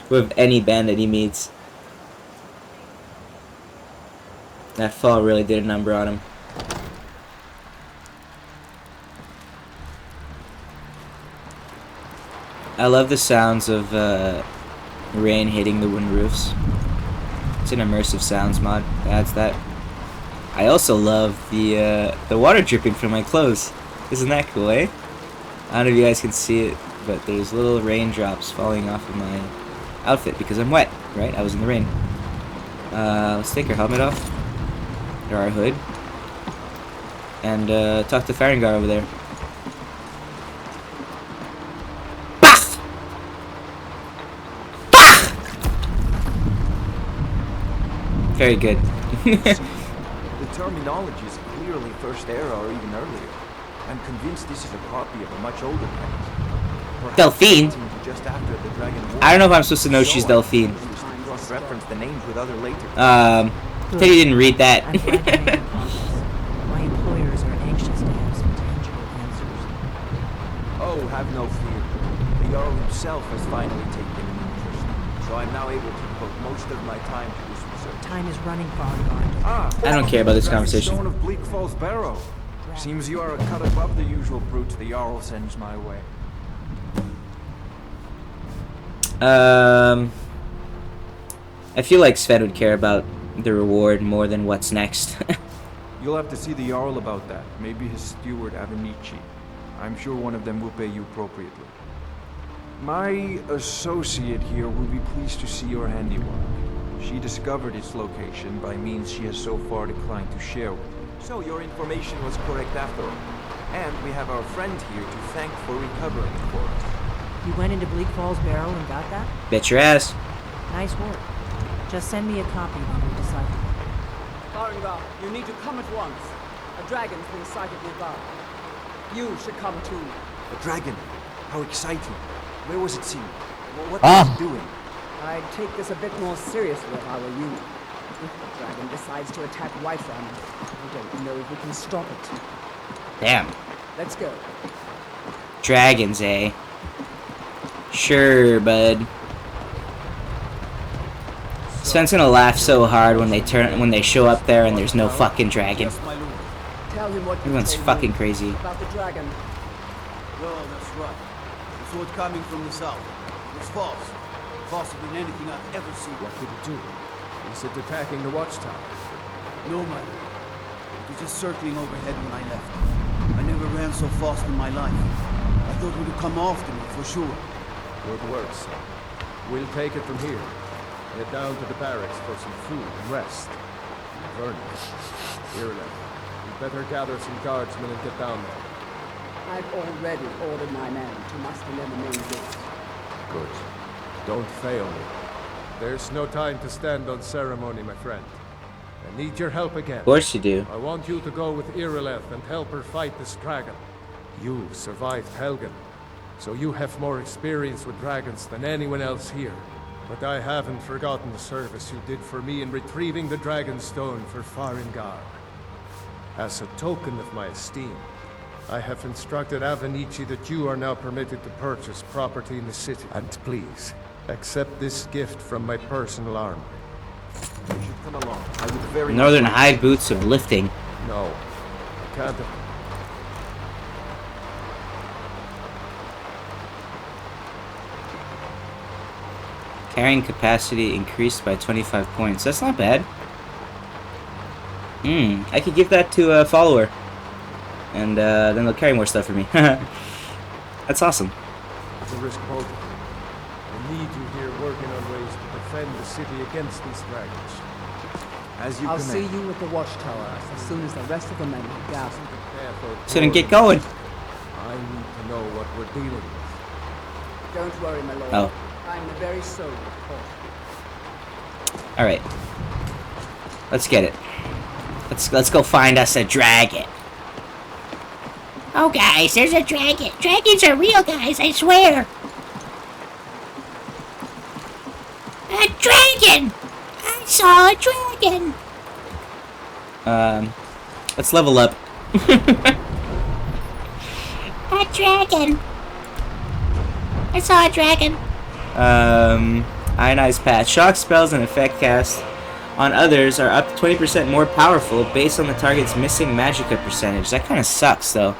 with any bandit he meets. That fall really did a number on him. I love the sounds of rain hitting the wind roofs. It's an immersive sounds mod that adds that. I also love the water dripping from my clothes. Isn't that cool, eh? I don't know if you guys can see it, but there's little raindrops falling off of my outfit because I'm wet, right? I was in the rain. Let's take our helmet off. Or our hood. And talk to Farengar over there. Very good. The terminology is clearly First Era or even earlier. I'm convinced this is a copy of a much older text. Delphine? Just after the Dragon War. I don't know if I'm supposed to know she's Delphine. Cross-reference the names with other later. Tell you didn't read that. I'm glad to make progress. My employers are anxious to have some tangible answers. Oh, have no fear. The Jarl himself has finally taken an interest, so I'm now able to devote most of my time to this research. Time is running, Fargard. I don't care about this conversation. Stone of Bleak Falls Barrow. Seems you are a cut above the usual brutes the Jarl sends my way. I feel like Sven would care about the reward more than what's next. You'll have to see the Jarl about that. Maybe his steward Avenici. I'm sure one of them will pay you appropriately. My associate here will be pleased to see your handiwork. She discovered its location by means she has so far declined to share with me. So your information was correct after all. And we have our friend here to thank for recovering it for us. You went into Bleak Falls Barrow and got that? Bet your ass. Nice work. Just send me a copy when you decide. Farengar, you need to come at once. A dragon's been sighted nearby. You should come too. A dragon. How exciting. Where was it seen? What was it doing? I'd take this a bit more seriously if I were you. If the dragon decides to attack Whiterun, I don't know if we can stop it. Damn. Let's go. Dragons, eh? Sure, bud. Sven's gonna laugh so hard when they show up there and there's no fucking dragon. Tell him what you Everyone's told fucking me crazy. about the dragon. Well, that's right. The sword coming from the south. It's false. Falser than anything I've ever seen. What did it do? Is it attacking the watchtower? No, man. It was just circling overhead when I left. I never ran so fast in my life. I thought it would come after me, for sure. Good work, son. We'll take it from here. Head down to the barracks for some food and rest. Vernon, Ireland, you better gather some guardsmen and get down there. I've already ordered my men to muster near the main gate. Good. Don't fail me. There's no time to stand on ceremony, my friend. I need your help again. Of course you do. I want you to go with Irileth and help her fight this dragon. You survived Helgen, so you have more experience with dragons than anyone else here. But I haven't forgotten the service you did for me in retrieving the Dragon Stone for Farengar. As a token of my esteem, I have instructed Avenici that you are now permitted to purchase property in the city. And please, accept this gift from my personal armor. You should come along. I would very Northern much high boots of lifting. No, I can't. Carrying capacity increased by 25 points. That's not bad. I could give that to a follower. And then they'll carry more stuff for me. That's awesome. It's a risk both. I need you here working on ways to defend the city against these dragons. As you I'll command. see you at the watchtower as soon as the rest of the men have gathered. So then get going. I need to know what we're dealing with. Don't worry, my lord. Oh. I'm the very soul of caution. Alright. Let's get it. Let's go find us a dragon. Oh, guys, there's a dragon. Dragons are real, guys, I swear. A dragon! I saw a dragon. Let's level up. A dragon. I saw a dragon. Ionized patch. Shock spells and effect cast on others are up to 20% more powerful based on the target's missing magicka percentage. That kind of sucks, though.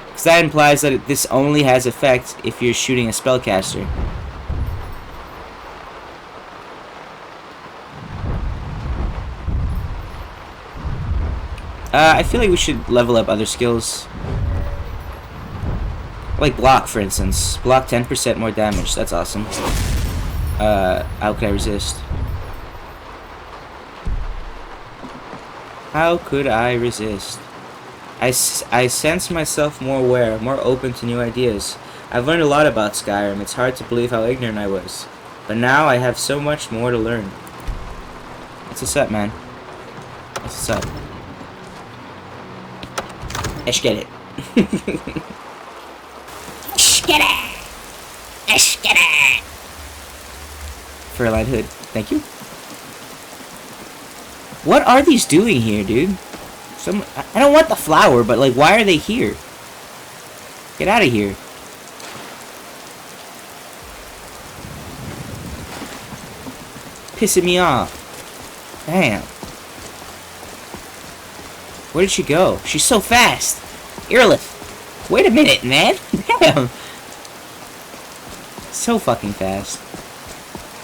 Because that implies that this only has effect if you're shooting a spellcaster. I feel like we should level up other skills. Like block, for instance. Block 10% more damage. That's awesome. How could I resist? How could I resist? I sense myself more aware, more open to new ideas. I've learned a lot about Skyrim. It's hard to believe how ignorant I was. But now I have so much more to learn. What's up, man? What's up? Let's get it. Get it! Let's get it! Furline hood. Thank you. What are these doing here, dude? I don't want the flower, but like, why are they here? Get out of here. Pissing me off. Damn. Where did she go? She's so fast. Irileth. Wait a minute, man. Damn. So fucking fast.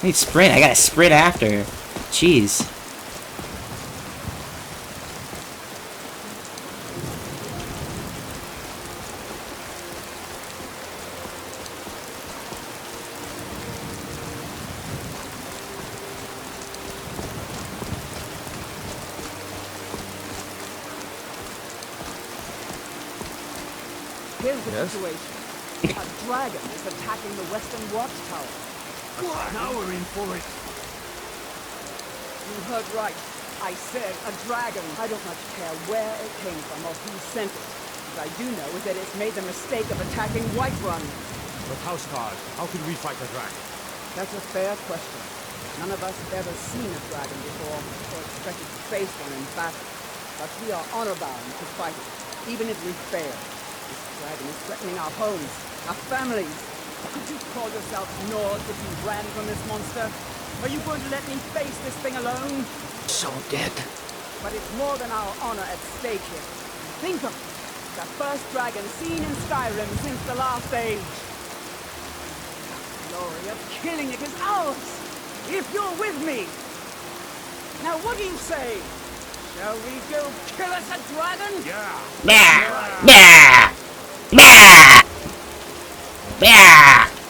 I need sprint. I gotta sprint after her. Jeez. Here's the Yes? situation. A dragon is attacking the western watchtower. Now we're in for it. You heard right. I said a dragon. I don't much care where it came from or who sent it. What I do know is that it's made the mistake of attacking Whiterun. But Houseguard, how could we fight the dragon? That's a fair question. None of us have ever seen a dragon before, or expected to face one in battle. But we are honor-bound to fight it, even if we fail. This dragon is threatening our homes, our families. Could you call yourself Nords if you ran from this monster? Are you going to let me face this thing alone? So dead. But it's more than our honor at stake here. Think of it. The first dragon seen in Skyrim since the last age. The glory of killing it is ours, if you're with me. Now what do you say? Shall we go kill us a dragon? Yeah.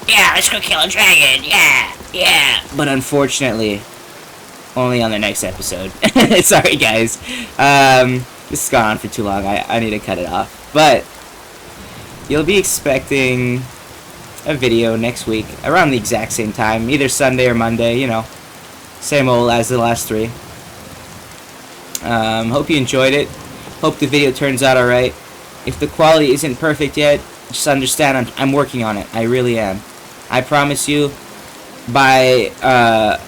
Yeah, let's go kill a dragon. Yeah. But unfortunately, only on the next episode. Sorry, guys. This has gone on for too long. I need to cut it off. But you'll be expecting a video next week around the exact same time, either Sunday or Monday. You know, same old as the last three. Hope you enjoyed it. Hope the video turns out alright. If the quality isn't perfect yet, just understand I'm working on it. I really am. I promise you, by, I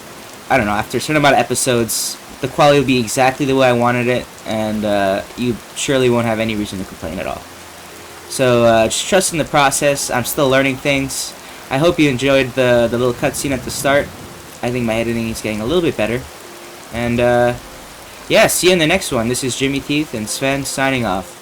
don't know, after a certain amount of episodes, the quality will be exactly the way I wanted it, and you surely won't have any reason to complain at all. So, just trust in the process. I'm still learning things. I hope you enjoyed the little cutscene at the start. I think my editing is getting a little bit better. And, yeah, see you in the next one. This is Jimmy Teeth and Sven signing off.